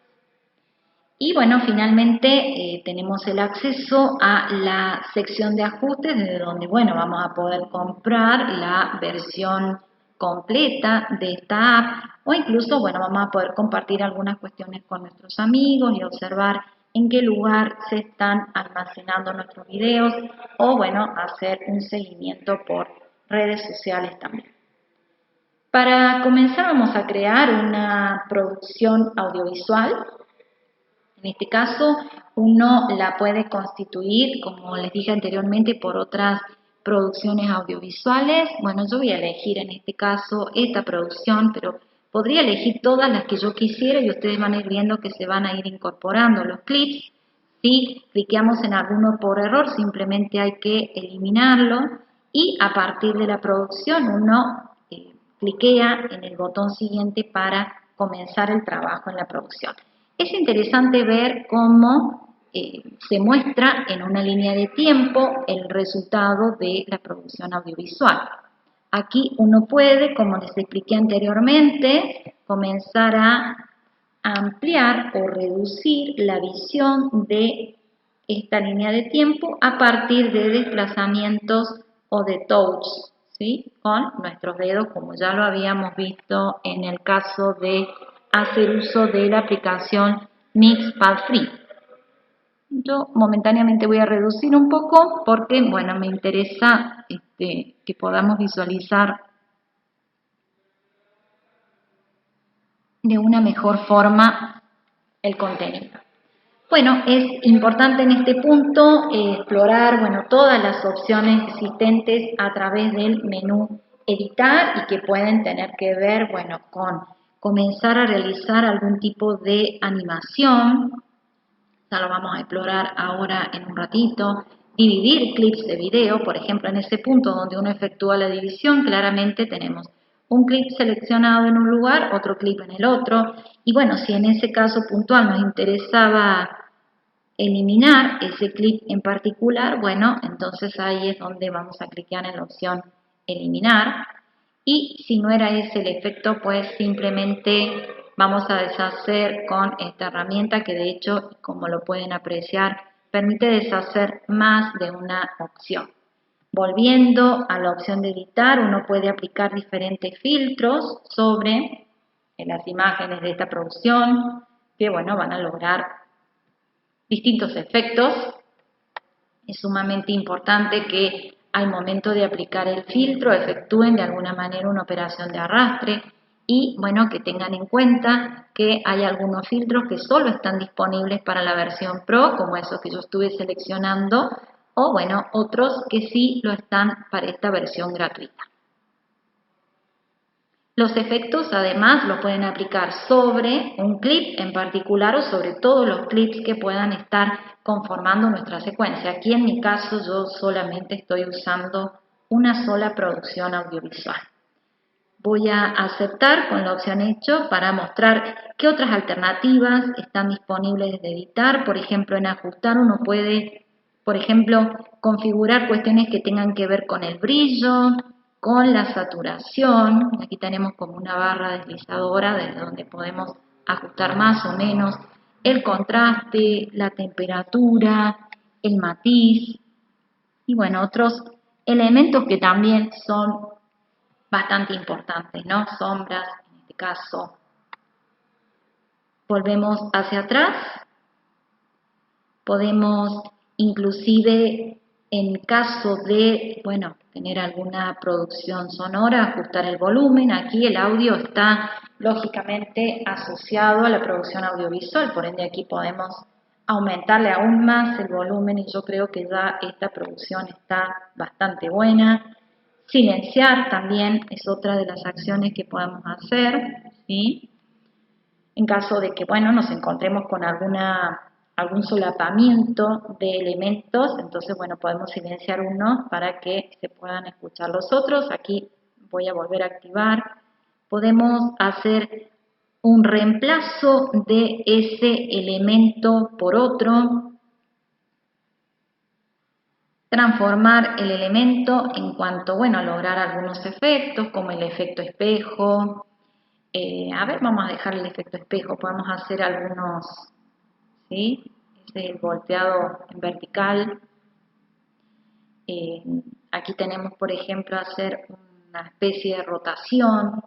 Y finalmente tenemos el acceso a la sección de ajustes, desde donde vamos a poder comprar la versión completa de esta app, o incluso vamos a poder compartir algunas cuestiones con nuestros amigos y observar en qué lugar se están almacenando nuestros videos, o hacer un seguimiento por redes sociales también. Para comenzar vamos a crear una producción audiovisual. En este caso, uno la puede constituir, como les dije anteriormente, por otras producciones audiovisuales. Yo voy a elegir en este caso esta producción, pero podría elegir todas las que yo quisiera, y ustedes van a ir viendo que se van a ir incorporando los clips. Si cliqueamos en alguno por error, simplemente hay que eliminarlo y a partir de la producción uno cliquea en el botón siguiente para comenzar el trabajo en la producción. Es interesante ver cómo se muestra en una línea de tiempo el resultado de la producción audiovisual. Aquí uno puede, como les expliqué anteriormente, comenzar a ampliar o reducir la visión de esta línea de tiempo a partir de desplazamientos o de touch, ¿sí? Con nuestros dedos, como ya lo habíamos visto en el caso de hacer uso de la aplicación Mixpad Free. Yo momentáneamente voy a reducir un poco porque, bueno, me interesa que podamos visualizar de una mejor forma el contenido. Bueno, es importante en este punto explorar, bueno, todas las opciones existentes a través del menú editar y que pueden tener que ver, bueno, con comenzar a realizar algún tipo de animación. Ya lo vamos a explorar ahora en un ratito. Dividir clips de video, por ejemplo, en ese punto donde uno efectúa la división, claramente tenemos un clip seleccionado en un lugar, otro clip en el otro. Y bueno, si en ese caso puntual nos interesaba eliminar ese clip en particular, bueno, entonces ahí es donde vamos a clicar en la opción eliminar. Y si no era ese el efecto, pues simplemente vamos a deshacer con esta herramienta que de hecho, como lo pueden apreciar, permite deshacer más de una opción. Volviendo a la opción de editar, uno puede aplicar diferentes filtros sobre las imágenes de esta producción que, bueno, van a lograr distintos efectos. Es sumamente importante que al momento de aplicar el filtro efectúen de alguna manera una operación de arrastre y, bueno, que tengan en cuenta que hay algunos filtros que solo están disponibles para la versión Pro, como esos que yo estuve seleccionando, o, bueno, otros que sí lo están para esta versión gratuita. Los efectos además lo pueden aplicar sobre un clip en particular o sobre todos los clips que puedan estar conformando nuestra secuencia. Aquí en mi caso yo solamente estoy usando una sola producción audiovisual. Voy a aceptar con la opción hecho para mostrar qué otras alternativas están disponibles de editar. Por ejemplo, en ajustar uno puede, por ejemplo, configurar cuestiones que tengan que ver con el brillo, con la saturación. Aquí tenemos como una barra deslizadora desde donde podemos ajustar más o menos el contraste, la temperatura, el matiz y, bueno, otros elementos que también son bastante importantes, ¿no? Sombras, en este caso. Volvemos hacia atrás. Podemos inclusive, en caso de, bueno, tener alguna producción sonora, ajustar el volumen. Aquí el audio está lógicamente asociado a la producción audiovisual, por ende aquí podemos aumentarle aún más el volumen y yo creo que ya esta producción está bastante buena. Silenciar también es otra de las acciones que podemos hacer, ¿sí? En caso de que, bueno, nos encontremos con algún solapamiento de elementos, entonces, bueno, podemos silenciar uno para que se puedan escuchar los otros. Aquí voy a volver a activar. Podemos hacer un reemplazo de ese elemento por otro. Transformar el elemento en cuanto, bueno, a lograr algunos efectos, como el efecto espejo. A ver, vamos a dejar el efecto espejo. Podemos hacer algunos, ¿sí? Este es el volteado en vertical. Aquí tenemos, por ejemplo, hacer una especie de rotación.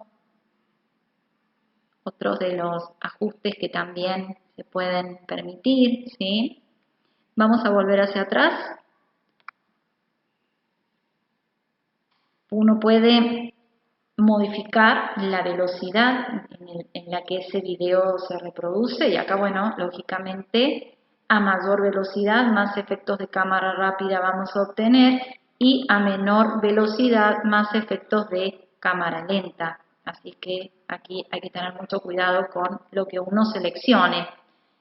Otros de los ajustes que también se pueden permitir, ¿sí? Vamos a volver hacia atrás. Uno puede modificar la velocidad en la que ese video se reproduce y acá, bueno, lógicamente a mayor velocidad más efectos de cámara rápida vamos a obtener y a menor velocidad más efectos de cámara lenta. Así que aquí hay que tener mucho cuidado con lo que uno seleccione.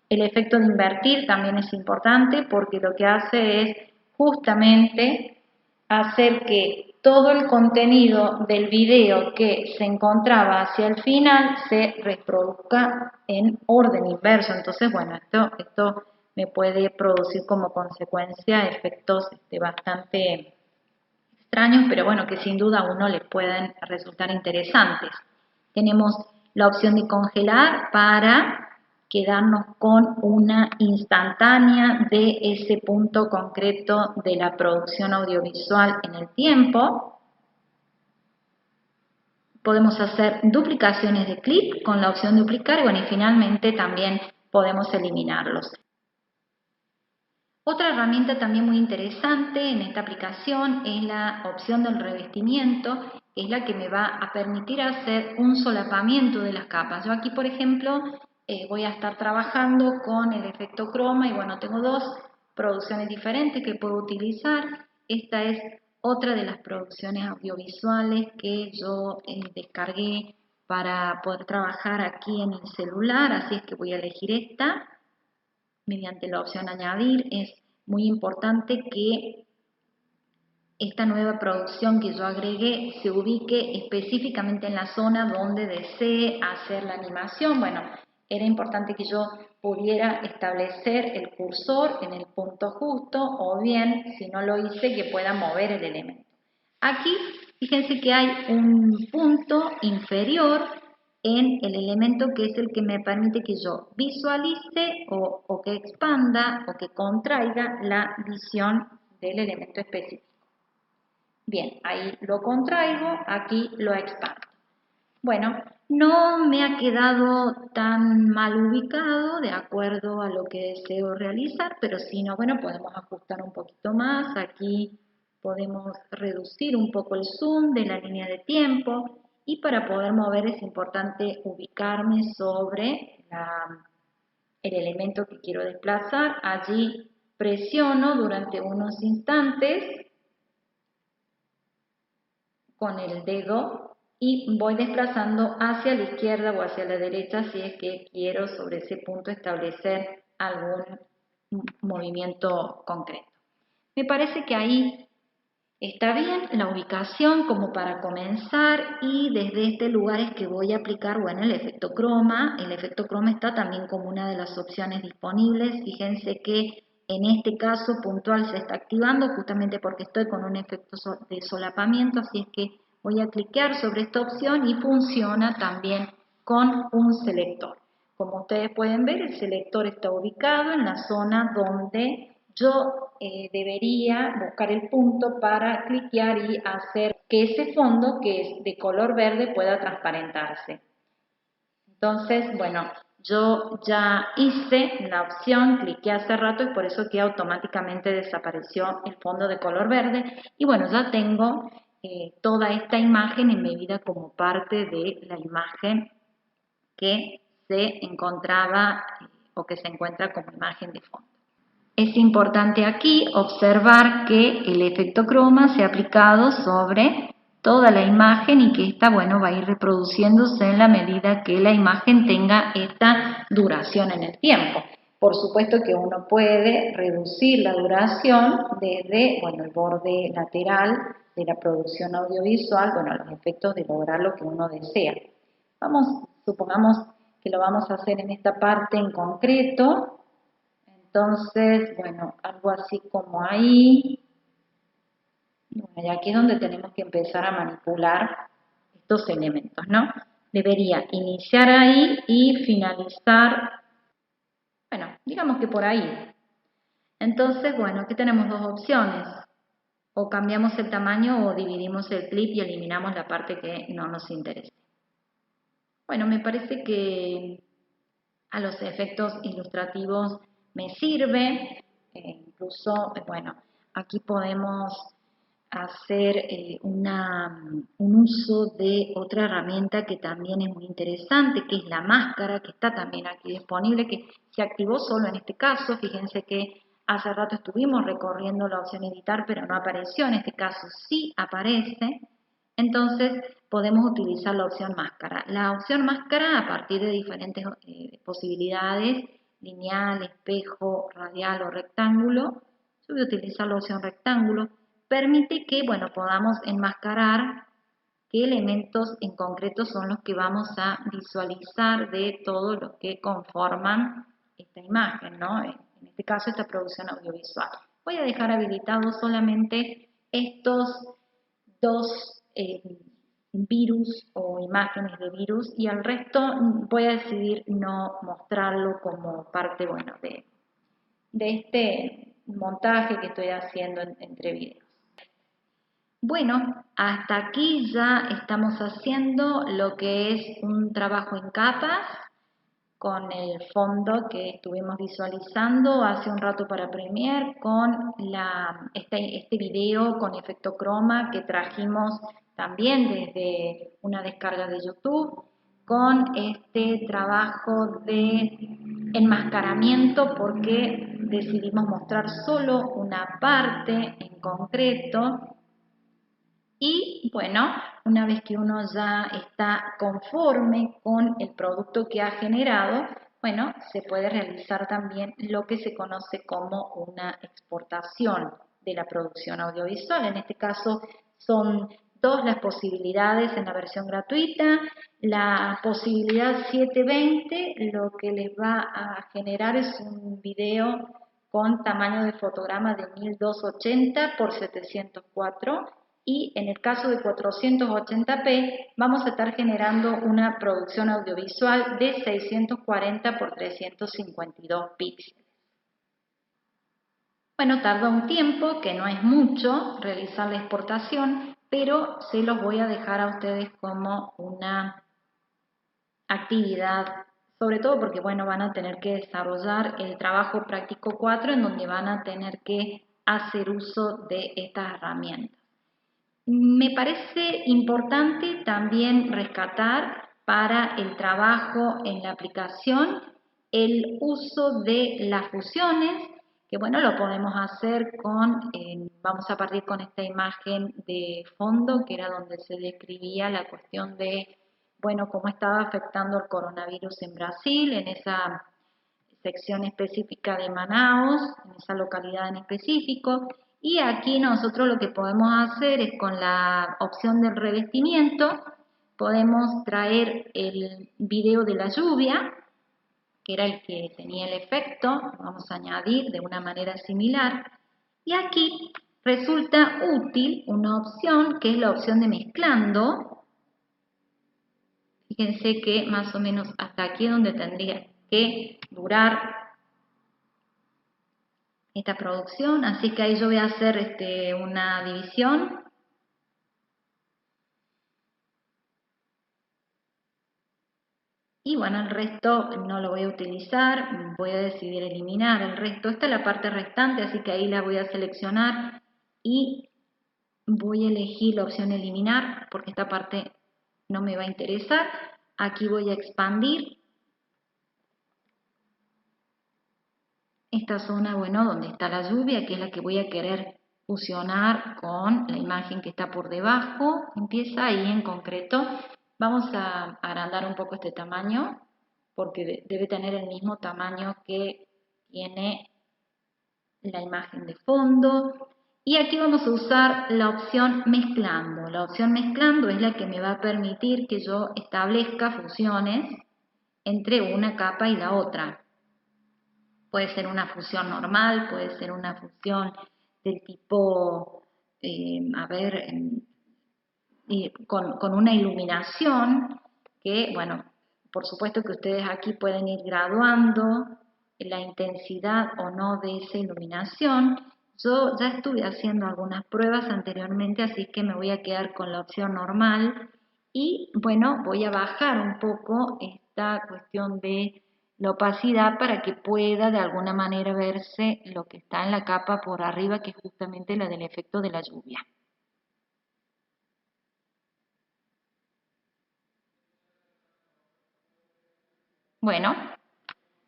El efecto de invertir también es importante porque lo que hace es justamente hacer que todo el contenido del video que se encontraba hacia el final se reproduzca en orden inverso. Entonces, bueno, esto me puede producir como consecuencia efectos bastante extraños, pero bueno, que sin duda a uno le pueden resultar interesantes. Tenemos la opción de congelar para quedarnos con una instantánea de ese punto concreto de la producción audiovisual en el tiempo. Podemos hacer duplicaciones de clip con la opción duplicar, bueno, y finalmente también podemos eliminarlos. Otra herramienta también muy interesante en esta aplicación es la opción del revestimiento, que es la que me va a permitir hacer un solapamiento de las capas. Yo aquí, por ejemplo, voy a estar trabajando con el efecto croma y bueno, tengo dos producciones diferentes que puedo utilizar. Esta es otra de las producciones audiovisuales que yo descargué para poder trabajar aquí en el celular, así es que voy a elegir esta. Mediante la opción añadir, es muy importante que esta nueva producción que yo agregué se ubique específicamente en la zona donde desee hacer la animación. Bueno, era importante que yo pudiera establecer el cursor en el punto justo o bien, si no lo hice, que pueda mover el elemento. Aquí, fíjense que hay un punto inferior en el elemento que es el que me permite que yo visualice o que expanda o que contraiga la visión del elemento específico. Bien, ahí lo contraigo, aquí lo expando. Bueno, no me ha quedado tan mal ubicado de acuerdo a lo que deseo realizar, pero si no, bueno, podemos ajustar un poquito más. Aquí podemos reducir un poco el zoom de la línea de tiempo. Y para poder mover es importante ubicarme sobre el elemento que quiero desplazar. Allí presiono durante unos instantes con el dedo y voy desplazando hacia la izquierda o hacia la derecha si es que quiero sobre ese punto establecer algún movimiento concreto. Me parece que ahí está bien la ubicación como para comenzar y desde este lugar es que voy a aplicar, bueno, el efecto croma. El efecto croma está también como una de las opciones disponibles. Fíjense que en este caso puntual se está activando justamente porque estoy con un efecto de solapamiento, así es que voy a clicar sobre esta opción y funciona también con un selector. Como ustedes pueden ver, el selector está ubicado en la zona donde yo debería buscar el punto para cliquear y hacer que ese fondo, que es de color verde, pueda transparentarse. Entonces, bueno, yo ya hice la opción, cliqué hace rato y por eso que automáticamente desapareció el fondo de color verde. Y bueno, ya tengo toda esta imagen embebida como parte de la imagen que se encontraba o que se encuentra como imagen de fondo. Es importante aquí observar que el efecto croma se ha aplicado sobre toda la imagen y que esta, bueno, va a ir reproduciéndose en la medida que la imagen tenga esta duración en el tiempo. Por supuesto que uno puede reducir la duración desde, bueno, el borde lateral de la producción audiovisual, bueno, los efectos de lograr lo que uno desea. Supongamos que lo vamos a hacer en esta parte en concreto. Entonces, bueno, algo así como ahí. Bueno, y aquí es donde tenemos que empezar a manipular estos elementos, ¿no? Debería iniciar ahí y finalizar, bueno, digamos que por ahí. Entonces, bueno, aquí tenemos dos opciones. O cambiamos el tamaño o dividimos el clip y eliminamos la parte que no nos interesa. Bueno, me parece que a los efectos ilustrativos me sirve, incluso, bueno, aquí podemos hacer un uso de otra herramienta que también es muy interesante, que es la máscara, que está también aquí disponible, que se activó solo en este caso. Fíjense que hace rato estuvimos recorriendo la opción editar, pero no apareció, en este caso sí aparece. Entonces podemos utilizar la opción máscara. La opción máscara, a partir de diferentes posibilidades, lineal, espejo, radial o rectángulo. Yo voy a utilizar la opción rectángulo. permite que, bueno, podamos enmascarar qué elementos en concreto son los que vamos a visualizar de todos los que conforman esta imagen, ¿no? En este caso, esta producción audiovisual. Voy a dejar habilitados solamente estos dos virus o imágenes de virus y al resto voy a decidir no mostrarlo como parte, bueno, de este montaje que estoy haciendo entre videos. Bueno, hasta aquí ya estamos haciendo lo que es un trabajo en capas con el fondo que estuvimos visualizando hace un rato para Premiere, con este video con efecto croma que trajimos también desde una descarga de YouTube, con este trabajo de enmascaramiento porque decidimos mostrar solo una parte en concreto. Y bueno, una vez que uno ya está conforme con el producto que ha generado, bueno, se puede realizar también lo que se conoce como una exportación de la producción audiovisual. En este caso son dos las posibilidades en la versión gratuita. La posibilidad 720 lo que les va a generar es un video con tamaño de fotograma de 1280 por 704. Y en el caso de 480p vamos a estar generando una producción audiovisual de 640 por 352 píxeles. Bueno, tarda un tiempo, que no es mucho, realizar la exportación, pero se los voy a dejar a ustedes como una actividad, sobre todo porque, bueno, van a tener que desarrollar el trabajo práctico 4 en donde van a tener que hacer uso de estas herramientas. Me parece importante también rescatar para el trabajo en la aplicación el uso de las fusiones, que bueno, lo podemos hacer vamos a partir con esta imagen de fondo, que era donde se describía la cuestión de, bueno, cómo estaba afectando el coronavirus en Brasil, en esa sección específica de Manaus, en esa localidad en específico. Y aquí nosotros lo que podemos hacer es con la opción del revestimiento, podemos traer el video de la lluvia, que era el que tenía el efecto, lo vamos a añadir de una manera similar. Y aquí resulta útil una opción que es la opción de mezclando. Fíjense que más o menos hasta aquí es donde tendría que durar esta producción, así que ahí yo voy a hacer una división. Y bueno, el resto no lo voy a utilizar, voy a decidir eliminar el resto. Esta es la parte restante, así que ahí la voy a seleccionar y voy a elegir la opción eliminar porque esta parte no me va a interesar. Aquí voy a expandir esta zona, bueno, donde está la lluvia, que es la que voy a querer fusionar con la imagen que está por debajo. Empieza ahí en concreto. Vamos a agrandar un poco este tamaño porque debe tener el mismo tamaño que tiene la imagen de fondo. Y aquí vamos a usar la opción mezclando. La opción mezclando es la que me va a permitir que yo establezca fusiones entre una capa y la otra. Puede ser una fusión normal, puede ser una fusión del tipo, con una iluminación que, bueno, por supuesto que ustedes aquí pueden ir graduando la intensidad o no de esa iluminación. Yo ya estuve haciendo algunas pruebas anteriormente, así que me voy a quedar con la opción normal y, bueno, voy a bajar un poco esta cuestión de la opacidad para que pueda de alguna manera verse lo que está en la capa por arriba, que es justamente la del efecto de la lluvia. Bueno,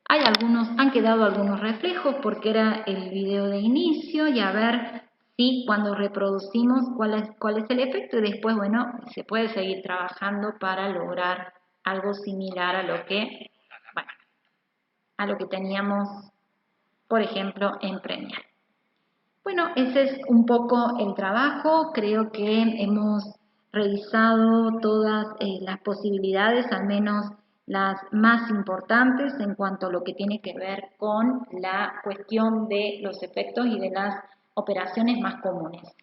han quedado algunos reflejos porque era el video de inicio y a ver si cuando reproducimos cuál es el efecto y después, bueno, se puede seguir trabajando para lograr algo similar a lo que, bueno, a lo que teníamos, por ejemplo, en Premiere. Bueno, ese es un poco el trabajo. Creo que hemos revisado todas las posibilidades, al menos las más importantes en cuanto a lo que tiene que ver con la cuestión de los efectos y de las operaciones más comunes.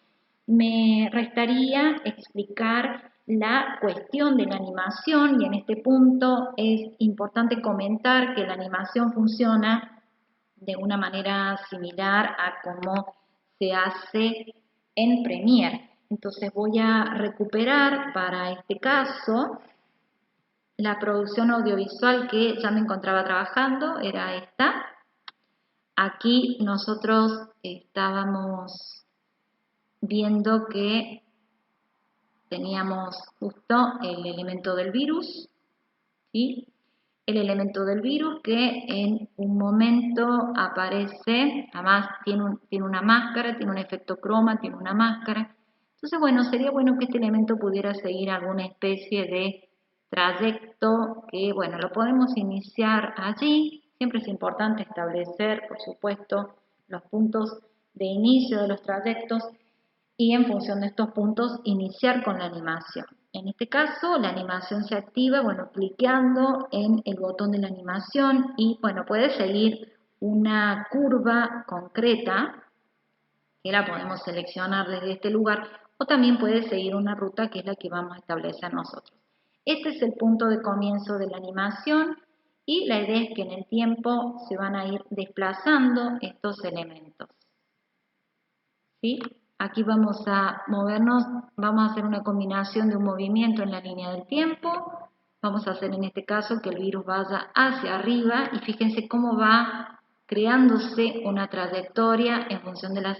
Me restaría explicar la cuestión de la animación y en este punto es importante comentar que la animación funciona de una manera similar a cómo se hace en Premiere. Entonces voy a recuperar para este caso la producción audiovisual que ya me encontraba trabajando, era esta. Aquí nosotros estábamos viendo que teníamos justo el elemento del virus, ¿sí? El elemento del virus que en un momento aparece, además tiene una máscara, tiene un efecto croma, tiene una máscara. Entonces, bueno, sería bueno que este elemento pudiera seguir alguna especie de trayecto que, bueno, lo podemos iniciar allí. Siempre es importante establecer, por supuesto, los puntos de inicio de los trayectos y en función de estos puntos iniciar con la animación. En este caso la animación se activa, bueno, cliqueando en el botón de la animación y bueno, puede seguir una curva concreta que la podemos seleccionar desde este lugar o también puede seguir una ruta que es la que vamos a establecer nosotros. Este es el punto de comienzo de la animación y la idea es que en el tiempo se van a ir desplazando estos elementos, ¿sí? Aquí vamos a movernos, vamos a hacer una combinación de un movimiento en la línea del tiempo. Vamos a hacer en este caso que el virus vaya hacia arriba y fíjense cómo va creándose una trayectoria en función de las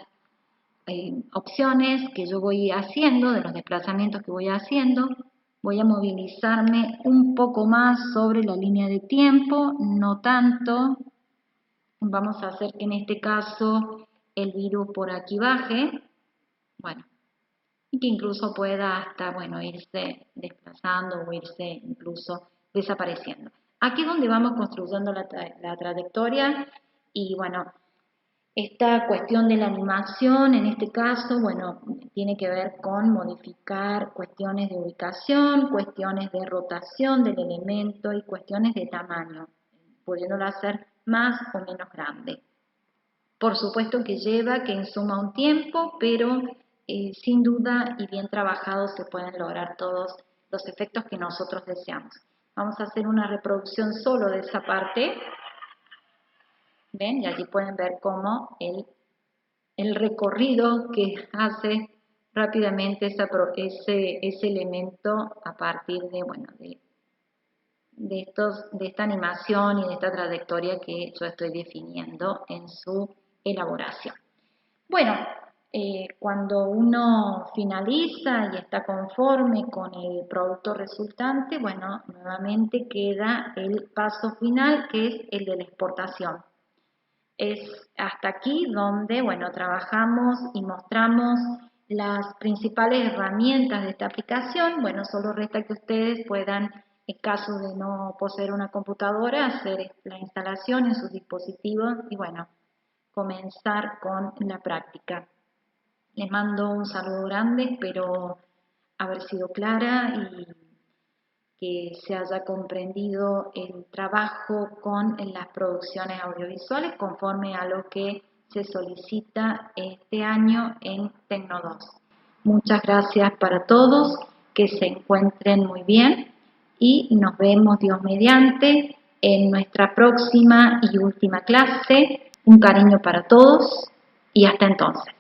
opciones que yo voy haciendo, de los desplazamientos que voy haciendo. Voy a movilizarme un poco más sobre la línea de tiempo, no tanto. Vamos a hacer que en este caso el virus por aquí baje. Bueno, y que incluso pueda hasta, bueno, irse desplazando o irse incluso desapareciendo. Aquí es donde vamos construyendo la trayectoria y, bueno, esta cuestión de la animación, en este caso, bueno, tiene que ver con modificar cuestiones de ubicación, cuestiones de rotación del elemento y cuestiones de tamaño, pudiéndolo hacer más o menos grande. Por supuesto que lleva, que insuma un tiempo, pero sin duda y bien trabajado se pueden lograr todos los efectos que nosotros deseamos. Vamos a hacer una reproducción solo de esa parte. ¿Ven? Y allí pueden ver cómo el recorrido que hace rápidamente ese elemento a partir de, bueno, de esta animación y de esta trayectoria que yo estoy definiendo en su elaboración. Bueno, cuando uno finaliza y está conforme con el producto resultante, bueno, nuevamente queda el paso final que es el de la exportación. Es hasta aquí donde, bueno, trabajamos y mostramos las principales herramientas de esta aplicación. Bueno, solo resta que ustedes puedan, en caso de no poseer una computadora, hacer la instalación en sus dispositivos y, bueno, comenzar con la práctica. Les mando un saludo grande, espero haber sido clara y que se haya comprendido el trabajo con las producciones audiovisuales conforme a lo que se solicita este año en Tecno2. Muchas gracias para todos, que se encuentren muy bien y nos vemos, Dios mediante, en nuestra próxima y última clase. Un cariño para todos y hasta entonces.